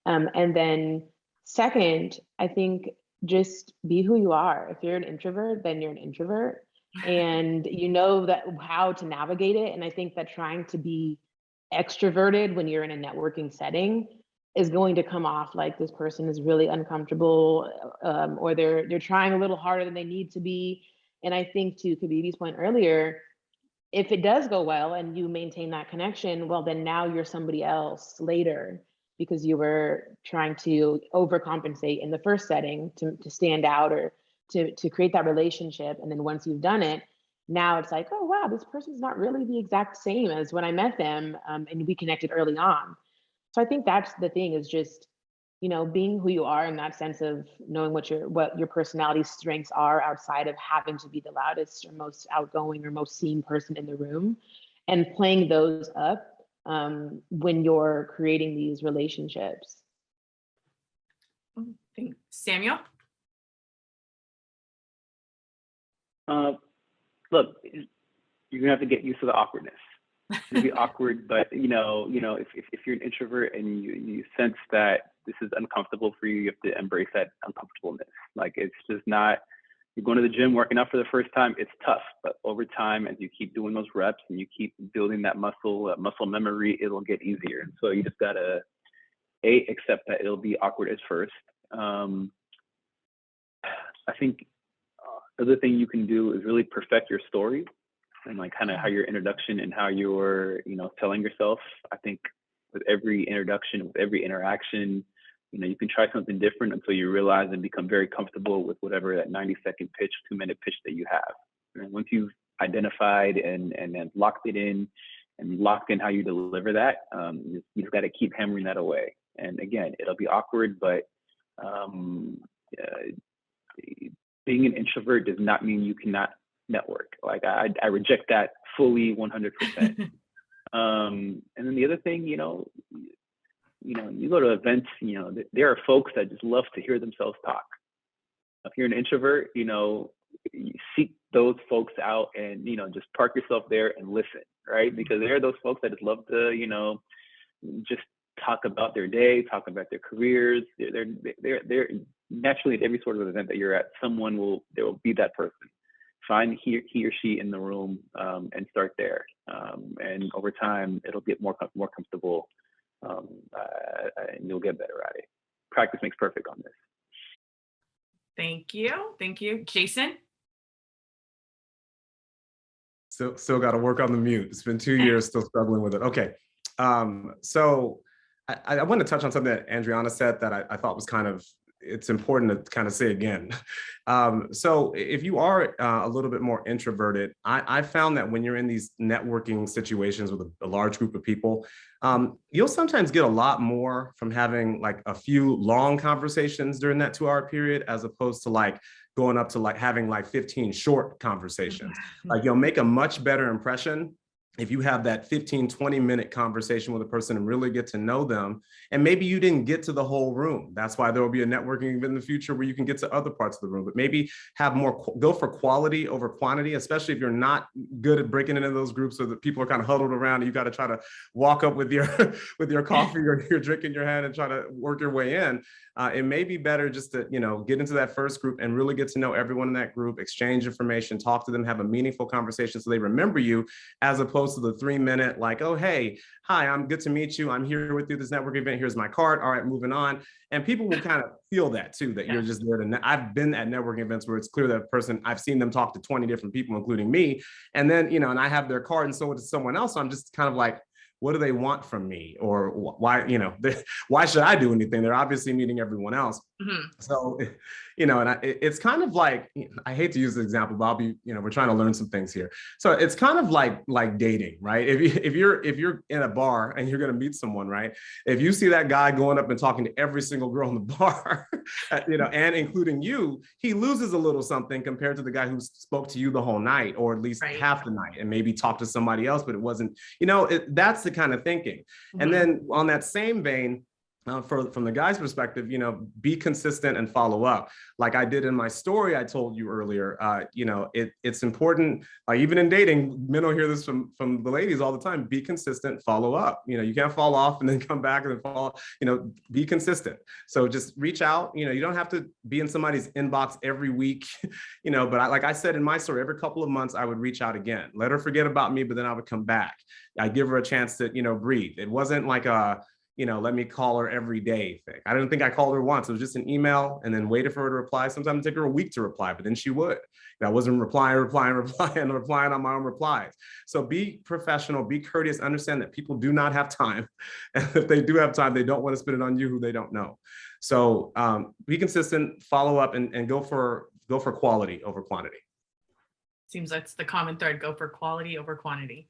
And then second, I think just be who you are. If you're an introvert, then you're an introvert, and you know that how to navigate it. And I think that trying to be extroverted when you're in a networking setting is going to come off like this person is really uncomfortable, or they're trying a little harder than they need to be. And I think, to Kabibi's point earlier, if it does go well and you maintain that connection, well, then now you're somebody else later, because you were trying to overcompensate in the first setting to stand out, or to create that relationship. And then once you've done it, now it's like, oh, wow, this person's not really the exact same as when I met them, and we connected early on. So I think that's the thing, is just, being who you are, in that sense of knowing what your personality strengths are outside of having to be the loudest or most outgoing or most seen person in the room, and playing those up when you're creating these relationships. Samuel? Look, you're gonna have to get used to the awkwardness. It's gonna be awkward, but if you're an introvert and you sense that this is uncomfortable for you, you have to embrace that uncomfortableness. Like, it's just not, you're going to the gym, working out for the first time, it's tough, but over time, as you keep doing those reps and you keep building that muscle memory, it'll get easier. And so you just gotta accept that it'll be awkward at first. I think the other thing you can do is really perfect your story, and like kind of how your introduction and how you're, telling yourself. I think with every introduction, with every interaction, you can try something different until you realize and become very comfortable with whatever that 90-second pitch, 2-minute pitch that you have. And once you've identified and locked it in and locked in how you deliver that, you just got to keep hammering that away. And again, it'll be awkward, but being an introvert does not mean you cannot network. Like, I reject that fully 100%. And then the other thing, you go to events, there are folks that just love to hear themselves talk. If you're an introvert, you seek those folks out and, just park yourself there and listen, right? Because there are those folks that just love to, just talk about their day, talk about their careers. They're naturally at every sort of event that you're at, there will be that person. Find he or she in the room and start there. And over time, it'll get more comfortable and you'll get better at it. Practice makes perfect on this. Thank you. Thank you. Jason? Still got to work on the mute. It's been 2 years, still struggling with it. Okay. So I want to touch on something that Andriana said that I thought was it's important to kind of say again. So if you are a little bit more introverted, I found that when you're in these networking situations with a large group of people, you'll sometimes get a lot more from having like a few long conversations during that 2-hour period, as opposed to going up to having 15 short conversations. You'll make a much better impression if you have that 15-20 minute conversation with a person and really get to know them. And maybe you didn't get to the whole room. That's why there will be a networking event in the future where you can get to other parts of the room, but maybe go for quality over quantity, especially if you're not good at breaking into those groups so that people are kind of huddled around and you got to try to walk up with your coffee or your drink in your hand and try to work your way in. It may be better just to, get into that first group and really get to know everyone in that group, exchange information, talk to them, have a meaningful conversation so they remember you, as opposed to the 3-minute, oh, hey, hi, I'm good to meet you. I'm here with you at this network event. Here's my card. All right, moving on. And people will kind of feel that too, that you're just there to, I've been at networking events where it's clear that person, I've seen them talk to 20 different people, including me. And then, and I have their card and so does someone else. So I'm just kind of like, what do they want from me? Or why, why should I do anything? They're obviously meeting everyone else. Mm-hmm. So, and it's kind of like, I hate to use the example, but I'll be, we're trying to learn some things here. So it's kind of like dating, right? If you're in a bar and you're going to meet someone, right? If you see that guy going up and talking to every single girl in the bar, and including you, he loses a little something compared to the guy who spoke to you the whole night, or at least half the night, and maybe talked to somebody else, but it wasn't, that's the kind of thinking. Mm-hmm. And then on that same vein, from the guy's perspective, be consistent and follow up. Like I did in my story I told you earlier, it's important, even in dating, men will hear this from the ladies all the time, be consistent, follow up. You can't fall off and then come back and then fall, be consistent. So just reach out, you don't have to be in somebody's inbox every week, but like I said in my story, every couple of months I would reach out again, let her forget about me, but then I would come back. I give her a chance to, breathe. It wasn't like a, let me call her every day thing. I didn't think I called her once. It was just an email and then waited for her to reply. Sometimes it took her a week to reply, but then she would. I wasn't replying on my own replies. So be professional, be courteous, understand that people do not have time. And if they do have time, they don't want to spend it on you who they don't know. So be consistent, follow up, and go for quality over quantity. Seems that's the common thread, go for quality over quantity.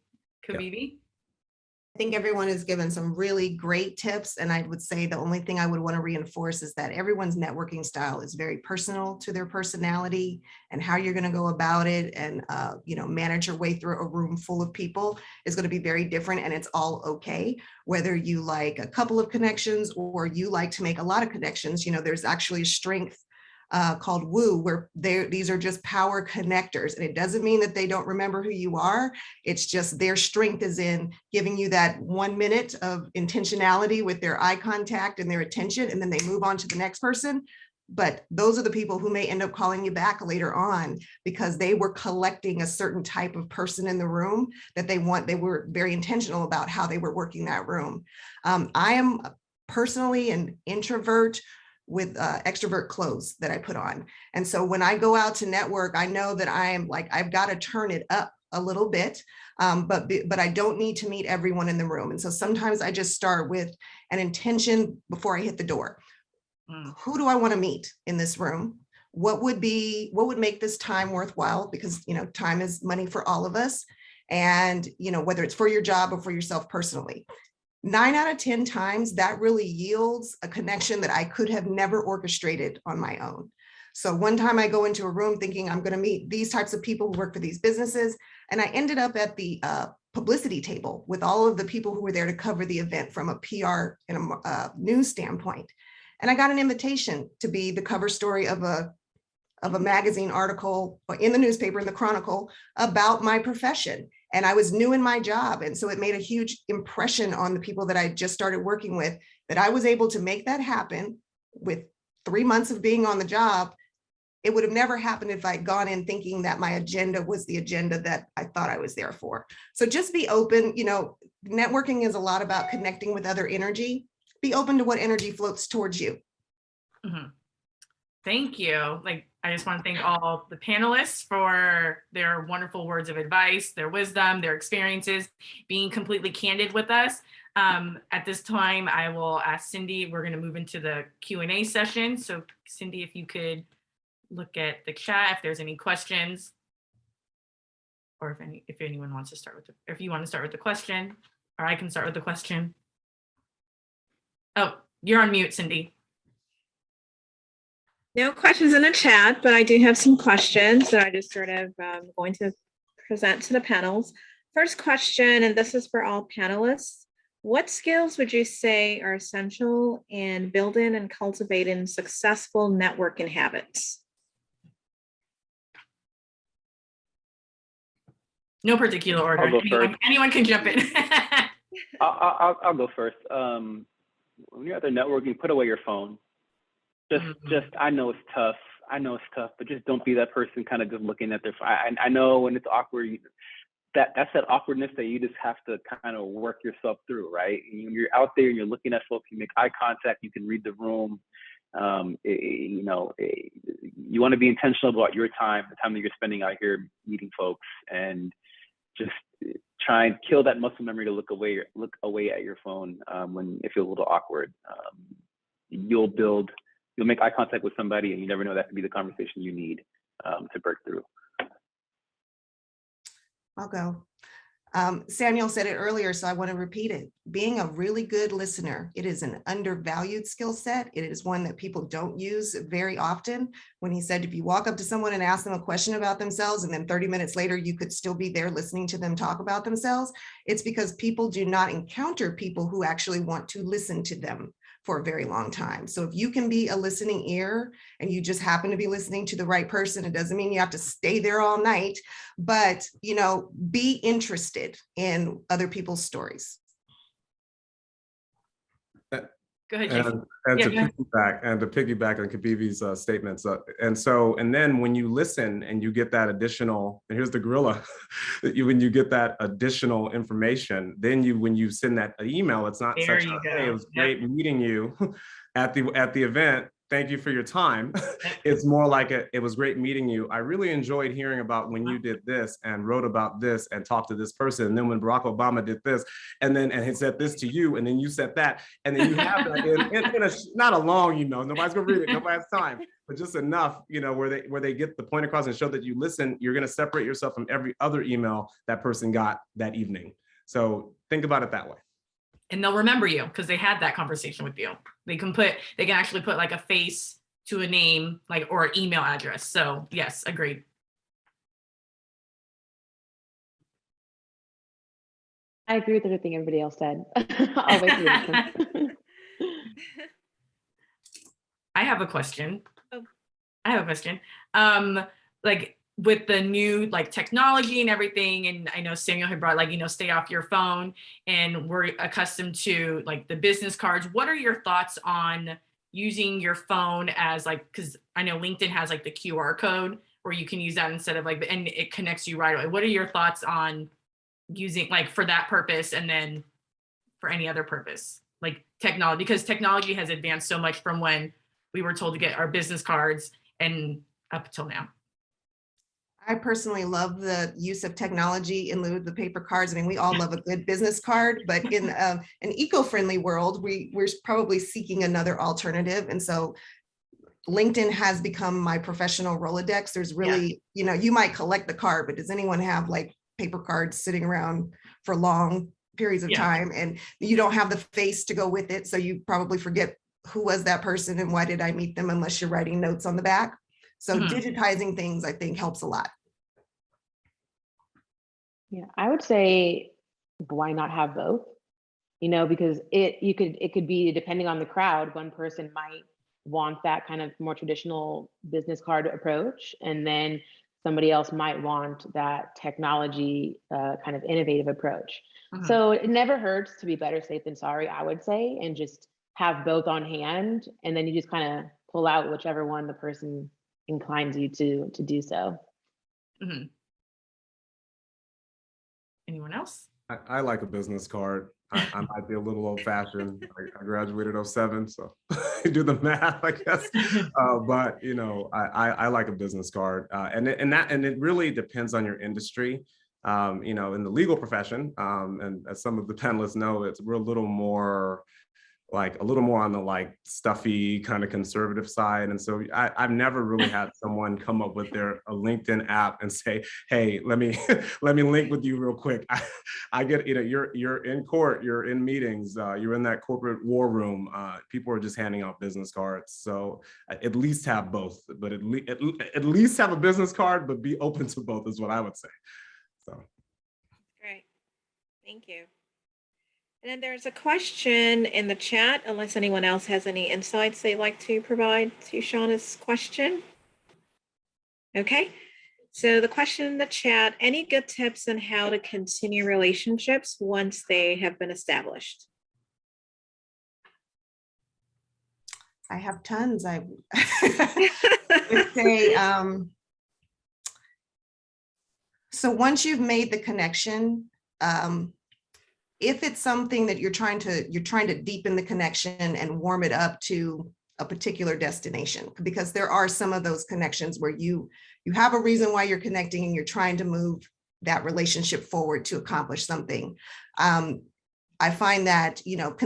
Kavivi? Yeah. I think everyone has given some really great tips. And I would say the only thing I would want to reinforce is that everyone's networking style is very personal to their personality, and how you're going to go about it and, manage your way through a room full of people is going to be very different. And it's all okay, whether you like a couple of connections or you like to make a lot of connections. There's actually a strength called Woo, where these are just power connectors. And it doesn't mean that they don't remember who you are. It's just their strength is in giving you that 1 minute of intentionality with their eye contact and their attention, and then they move on to the next person. But those are the people who may end up calling you back later on because they were collecting a certain type of person in the room that they want. They were very intentional about how they were working that room. I am personally an introvert with extrovert clothes that I put on. And so when I go out to network, I know that I am I've got to turn it up a little bit, but I don't need to meet everyone in the room. And so sometimes I just start with an intention before I hit the door. Who do I want to meet in this room? What would make this time worthwhile? Because, time is money for all of us. And, whether it's for your job or for yourself personally. 9 out of 10 times that really yields a connection that I could have never orchestrated on my own. So one time I go into a room thinking I'm going to meet these types of people who work for these businesses. And I ended up at the publicity table with all of the people who were there to cover the event from a PR and a news standpoint. And I got an invitation to be the cover story of a of a magazine article in the newspaper, in the Chronicle, about my profession. And I was new in my job. And so it made a huge impression on the people that I just started working with, that I was able to make that happen with 3 months of being on the job. It would have never happened if I'd gone in thinking that my agenda was the agenda that I thought I was there for. So just be open. You know, networking is a lot about connecting with other energy. Be open to what energy floats towards you. Mhm. Thank you. Like, I just want to thank all the panelists for their wonderful words of advice, their wisdom, their experiences, being completely candid with us. At this time, I will ask Cindy, we're going to move into the Q&A session. So Cindy, if you could look at the chat, if there's any questions, or if anyone wants to start with, if you want to start with the question, or I can start with the question. Oh, you're on mute, Cindy. No questions in the chat, but I do have some questions that I just sort of going to present to the panels. First question, and this is for all panelists. What skills would you say are essential in building and cultivating successful networking habits? No particular order. I'll go first. Anyone can jump in. I'll go first. When you're out there networking, put away your phone. Just I know it's tough. But just don't be that person kind of just looking at their phone. I know when it's awkward, that's that awkwardness that you just have to kind of work yourself through, right? When you're out there and you're looking at folks, you make eye contact, you can read the room. You want to be intentional about your time, the time that you're spending out here meeting folks, and just try and kill that muscle memory to look away at your phone when it feels a little awkward. You'll make eye contact with somebody, and you never know, that could be the conversation you need to break through. I'll go. Samuel said it earlier, so I want to repeat it. Being a really good listener, it is an undervalued skill set. It is one that people don't use very often. When he said, if you walk up to someone and ask them a question about themselves, and then 30 minutes later, you could still be there listening to them talk about themselves, it's because people do not encounter people who actually want to listen to them for a very long time. So if you can be a listening ear and you just happen to be listening to the right person, it doesn't mean you have to stay there all night, but be interested in other people's stories. Go ahead, Jason. And to piggyback on Kabibi's statements. And then when you listen and you get that additional, and here's the Guerrilla, when you get that additional information, then when you send that email, it's not there such a, hey, it was great meeting you at the event. Thank you for your time. It's more like it was great meeting you. I really enjoyed hearing about when you did this and wrote about this and talked to this person. And then when Barack Obama did this, and he said this to you, and then you said that. And then you have that in not a long email. Nobody's gonna read it, nobody has time, but just enough, where they get the point across and show that you listen. You're gonna separate yourself from every other email that person got that evening. So think about it that way. And they'll remember you because they had that conversation with you. They can actually put like a face to a name, or an email address. So yes, agreed. I agree with everything everybody else said. I'll wait for this one. I have a question. Oh. With the new technology and everything, and I know Samuel had brought stay off your phone, and we're accustomed to the business cards. What are your thoughts on using your phone as because I know LinkedIn has the QR code where you can use that instead of and it connects you right away. What are your thoughts on using for that purpose, and then for any other purpose technology, because technology has advanced so much from when we were told to get our business cards and up until now? I personally love the use of technology in lieu of the paper cards. I mean, we all love a good business card, but in an eco-friendly world, we're probably seeking another alternative. And so LinkedIn has become my professional Rolodex. There's really, you might collect the card, but does anyone have paper cards sitting around for long periods of time? And you don't have the face to go with it. So you probably forget who was that person and why did I meet them, unless you're writing notes on the back. So digitizing things, I think, helps a lot. Yeah, I would say, why not have both? Because it could be, depending on the crowd, one person might want that kind of more traditional business card approach. And then somebody else might want that technology kind of innovative approach. So it never hurts to be better safe than sorry, I would say, and just have both on hand. And then you just kind of pull out whichever one the person inclines you to do so. Anyone else? I like a business card. I might be a little old fashioned. I graduated 07, so do the math, I guess. But you know, I like a business card, and it really depends on your industry. You know, in the legal profession, and as some of the panelists know, we're a little more on the like stuffy kind of conservative side. And so I've never really had someone come up with a LinkedIn app and say, hey, let me let me link with you real quick. I get, you know, you're in court, you're in meetings, you're in that corporate war room. People are just handing out business cards. So at least have both, but at least have a business card, but be open to both is what I would say. So. Great, thank you. And then there's a question in the chat, unless anyone else has any insights they'd like to provide to Shauna's question. Okay, so the question in the chat, any good tips on how to continue relationships once they have been established? I have tons. I would say, so once you've made the connection, if it's something that you're trying to deepen the connection and warm it up to a particular destination, because there are some of those connections where you have a reason why you're connecting and you're trying to move that relationship forward to accomplish something. I find that, you know,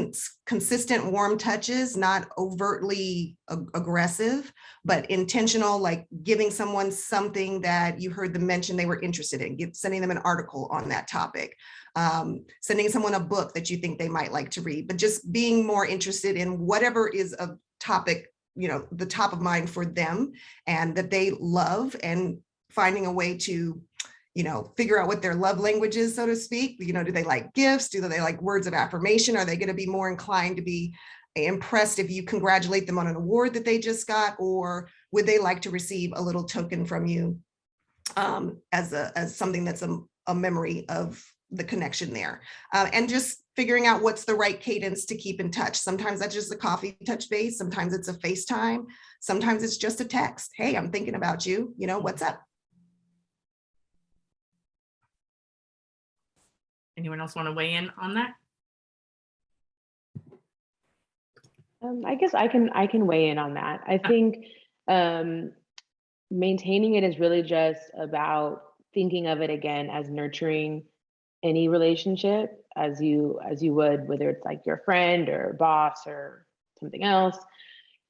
consistent warm touches, not overtly aggressive, but intentional, like giving someone something that you heard them mention they were interested in, sending them an article on that topic, sending someone a book that you think they might like to read, but just being more interested in whatever is a topic, you know, the top of mind for them and that they love, and finding a way to, you know, figure out what their love language is, so to speak. You know, do they like gifts? Do they like words of affirmation? Are they going to be more inclined to be impressed if you congratulate them on an award that they just got? Or would they like to receive a little token from you as something that's a memory of the connection there? And just figuring out what's the right cadence to keep in touch. Sometimes that's just a coffee touch base. Sometimes it's a FaceTime. Sometimes it's just a text. Hey, I'm thinking about you. You know, what's up? Anyone else want to weigh in on that? I guess I can weigh in on that. I think maintaining it is really just about thinking of it again as nurturing any relationship as you would, whether it's like your friend or boss or something else.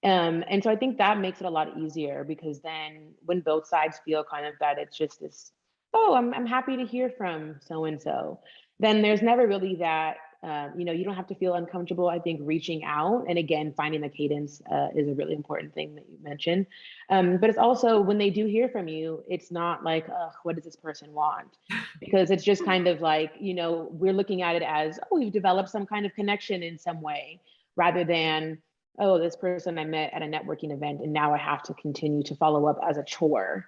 And so I think that makes it a lot easier, because then when both sides feel kind of that it's just this, oh, I'm happy to hear from so-and-so, then there's never really that, you know, you don't have to feel uncomfortable. I think reaching out and again, finding the cadence is a really important thing that you mentioned. But it's also when they do hear from you, it's not like, oh, what does this person want? Because it's just kind of like, you know, we're looking at it as, oh, we've developed some kind of connection in some way, rather than, oh, this person I met at a networking event and now I have to continue to follow up as a chore.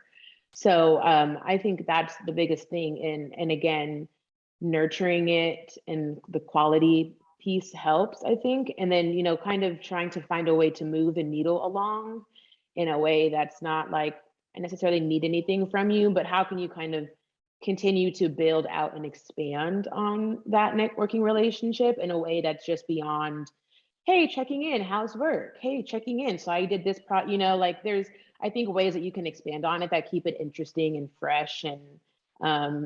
So I think that's the biggest thing. And again, nurturing it and the quality piece helps, I think. And then, you know, kind of trying to find a way to move the needle along in a way that's not like, I necessarily need anything from you, but how can you kind of continue to build out and expand on that networking relationship in a way that's just beyond, hey, checking in, how's work? Hey, checking in. So I did this you know, like there's, I think, ways that you can expand on it that keep it interesting and fresh and,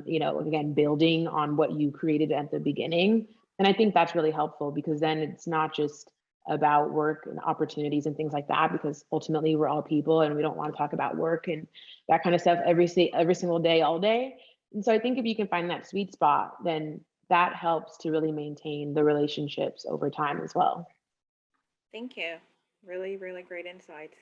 you know, again, building on what you created at the beginning. And I think that's really helpful, because then it's not just about work and opportunities and things like that, because ultimately we're all people and we don't want to talk about work and that kind of stuff every single day, all day. And so I think if you can find that sweet spot, then that helps to really maintain the relationships over time as well. Thank you. Really, really great insights.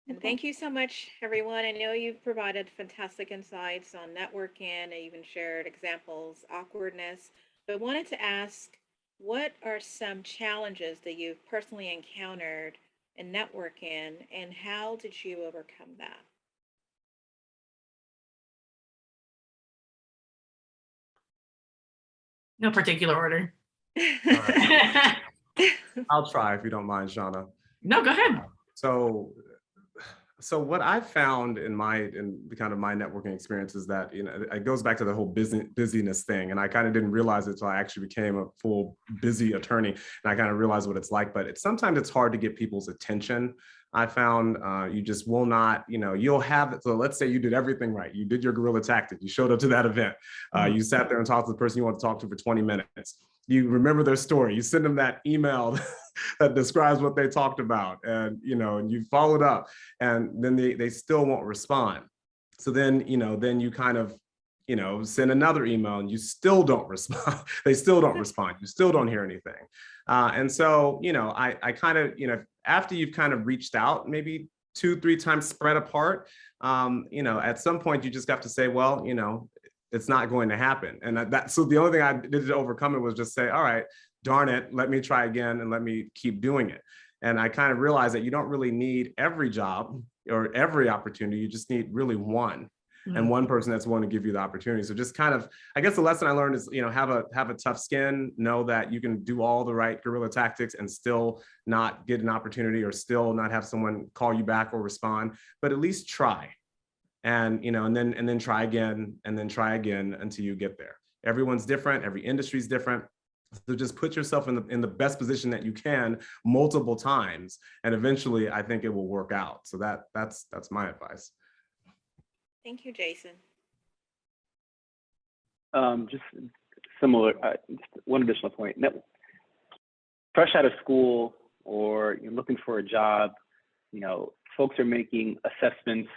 And thank you so much, everyone. I know you've provided fantastic insights on networking and even shared examples, awkwardness, but I wanted to ask, what are some challenges that you've personally encountered and network in, and how did you overcome that? No particular order. I'll try if you don't mind, Shauna. No, go ahead. So what I found in the kind of my networking experience is that, you know, it goes back to the whole busyness thing. And I kind of didn't realize it until I actually became a full busy attorney. And I kind of realized what it's like, but sometimes it's hard to get people's attention. I found you just will not, you know, you'll have, so let's say you did everything right. You did your guerrilla tactic. You showed up to that event. You sat there and talked to the person you want to talk to for 20 minutes. You remember their story. You send them that email that describes what they talked about, and, you know, and you followed up, and then they still won't respond. So then, you know, then you kind of, you know, send another email and you still don't respond. They still don't respond. You still don't hear anything. And so, you know, I kind of, you know, after you've kind of reached out, maybe 2-3 times spread apart, you know, at some point you just have to say, well, you know, it's not going to happen. And so the only thing I did to overcome it was just say, all right, darn it, let me try again and let me keep doing it. And I kind of realized that you don't really need every job or every opportunity. You just need really one. And one person that's willing to give you the opportunity. So just kind of, I guess the lesson I learned is, you know, have a tough skin, know that you can do all the right guerrilla tactics and still not get an opportunity, or still not have someone call you back or respond, but at least try. And, you know, and then try again, and then try again until you get there. Everyone's different. Every industry is different. So just put yourself in the best position that you can multiple times, and eventually I think it will work out. So that's my advice. Thank you, Jason. Just similar, just one additional point. Fresh out of school, or you're looking for a job, you know, folks are making assessments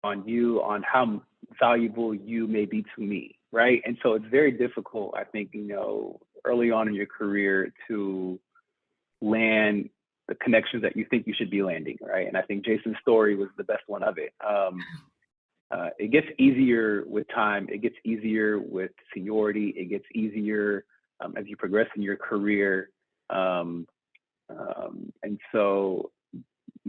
on you, on how valuable you may be to me, right? And so it's very difficult, I think, you know, early on in your career to land the connections that you think you should be landing, right? And I think Jason's story was the best one of it. It gets easier with time. It gets easier with seniority. It gets easier as you progress in your career. And so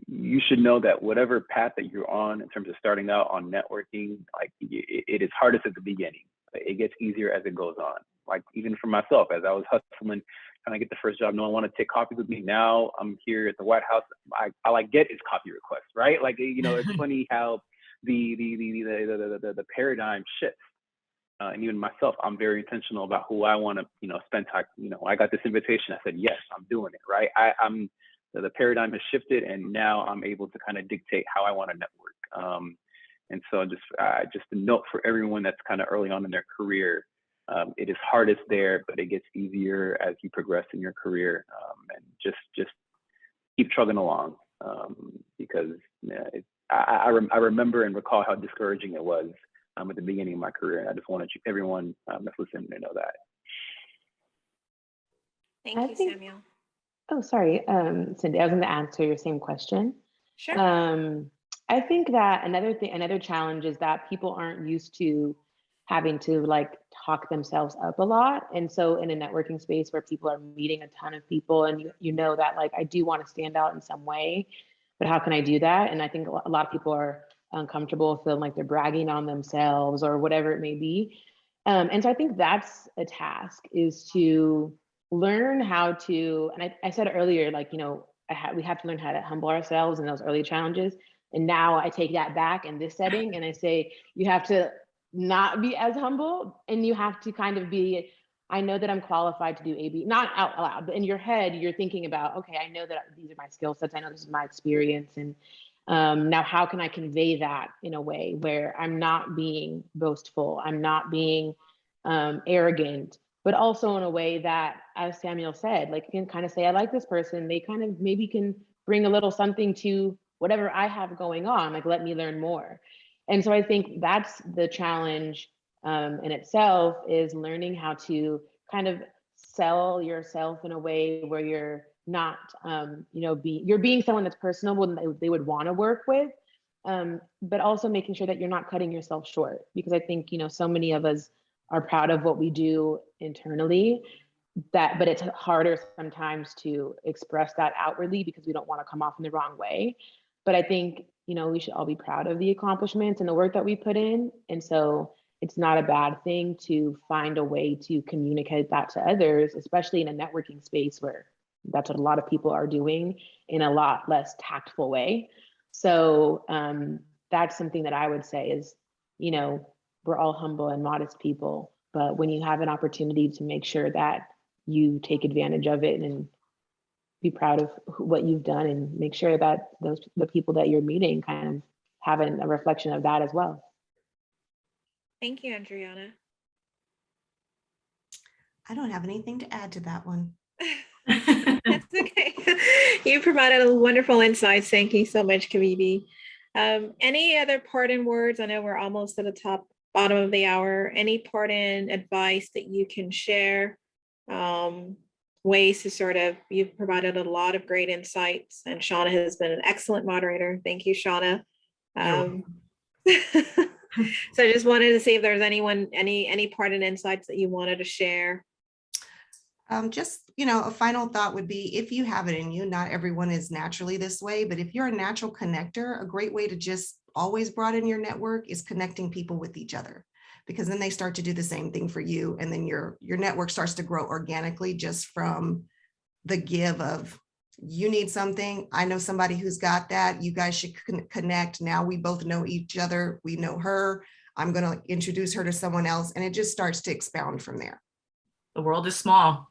you should know that whatever path that you're on in terms of starting out on networking, like it is hardest at the beginning. It gets easier as it goes on. Like even for myself, as I was hustling, trying to get the first job, no one wanted to take coffees with me. Now I'm here at the White House. All I get is coffee requests, right? Like, you know, it's funny how the paradigm shifts. And even myself, I'm very intentional about who I want to, you know, spend time. You know, I got this invitation. I said, yes, I'm doing it, right? The paradigm has shifted, and now I'm able to kind of dictate how I want to network. And so just a note for everyone that's kind of early on in their career. It is hardest there, but it gets easier as you progress in your career, and just keep trugging along, because I remember and recall how discouraging it was at the beginning of my career. And I just wanted everyone that's listening to know that. Thank you, Samuel. Oh, sorry, Cindy, I was going to answer your same question. Sure. I think that another challenge is that people aren't used to having to like talk themselves up a lot. And so in a networking space where people are meeting a ton of people, and you know that like, I do want to stand out in some way, but how can I do that? And I think a lot of people are uncomfortable, feeling like they're bragging on themselves or whatever it may be. And so I think that's a task, is to learn how to, and I said earlier, like, you know, we have to learn how to humble ourselves in those early challenges. And now I take that back in this setting and I say, you have to not be as humble, and you have to kind of be, I know that I'm qualified to do AB, not out loud, but in your head, you're thinking about, okay, I know that these are my skill sets. I know this is my experience. And now how can I convey that in a way where I'm not being boastful, I'm not being arrogant, but also in a way that, as Samuel said, like, you can kind of say, I like this person. They kind of maybe can bring a little something to whatever I have going on, like, let me learn more. And so I think that's the challenge in itself, is learning how to kind of sell yourself in a way where you're not, you know, you're being someone that's personable and they would want to work with, but also making sure that you're not cutting yourself short. Because I think, you know, so many of us are proud of what we do internally, but it's harder sometimes to express that outwardly because we don't want to come off in the wrong way. But I think, we should all be proud of the accomplishments and the work that we put in. And so it's not a bad thing to find a way to communicate that to others, especially in a networking space where that's what a lot of people are doing in a lot less tactful way. So that's something that I would say is, we're all humble and modest people, but when you have an opportunity to make sure that you take advantage of it and be proud of what you've done and make sure that the people that you're meeting kind of having a reflection of that as well. Thank you, Adriana. I don't have anything to add to that one. That's okay. You provided a wonderful insights. Thank you so much, Kabibi. Any other parting words? I know we're almost at the bottom of the hour. Any parting advice that you can share? Ways to you've provided a lot of great insights, and Shauna has been an excellent moderator. Thank you, Shauna. So I just wanted to see if there's any parting insights that you wanted to share. Just, a final thought would be, if you have it in you, not everyone is naturally this way, but if you're a natural connector, a great way to just always broaden your network is connecting people with each other, because then they start to do the same thing for you. And then your network starts to grow organically just from the give of, you need something, I know somebody who's got that, you guys should connect. Now we both know each other. We know her. I'm going to introduce her to someone else. And it just starts to expound from there. The world is small.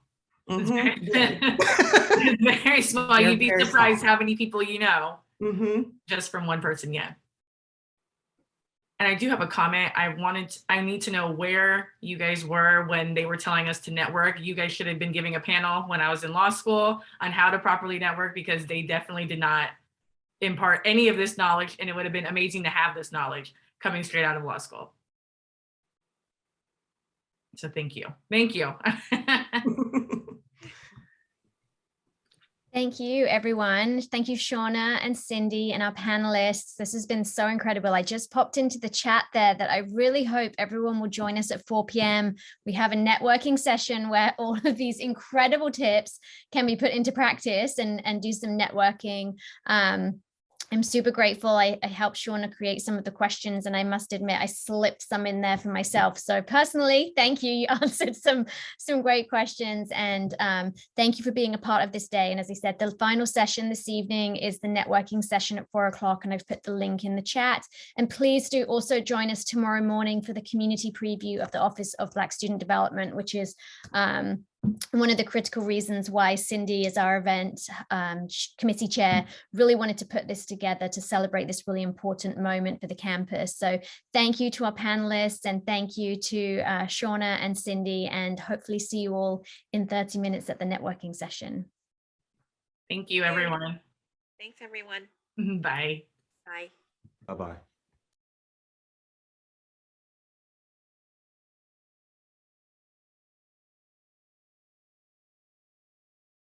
Mm-hmm. It's very small. You'd be surprised how many people you know just from one person. Yeah. And I do have a comment. I need to know where you guys were when they were telling us to network. You guys should have been giving a panel when I was in law school on how to properly network, because they definitely did not impart any of this knowledge. And it would have been amazing to have this knowledge coming straight out of law school. So thank you. Thank you. Thank you, everyone. Thank you, Shauna and Cindy and our panelists. This has been so incredible. I just popped into the chat there that I really hope everyone will join us at 4 p.m. We have a networking session where all of these incredible tips can be put into practice and do some networking. I'm super grateful. I helped Shauna create some of the questions, and I must admit I slipped some in there for myself. So personally, thank you. You answered some great questions, and thank you for being a part of this day. And as I said, the final session this evening is the networking session at 4 o'clock, and I've put the link in the chat. And please do also join us tomorrow morning for the community preview of the Office of Black Student Development, which is one of the critical reasons why Cindy, as our event committee chair, really wanted to put this together to celebrate this really important moment for the campus. So thank you to our panelists, and thank you to Shauna and Cindy, and hopefully see you all in 30 minutes at the networking session. Thank you, everyone. Thanks, everyone. Bye. Bye. Bye-bye.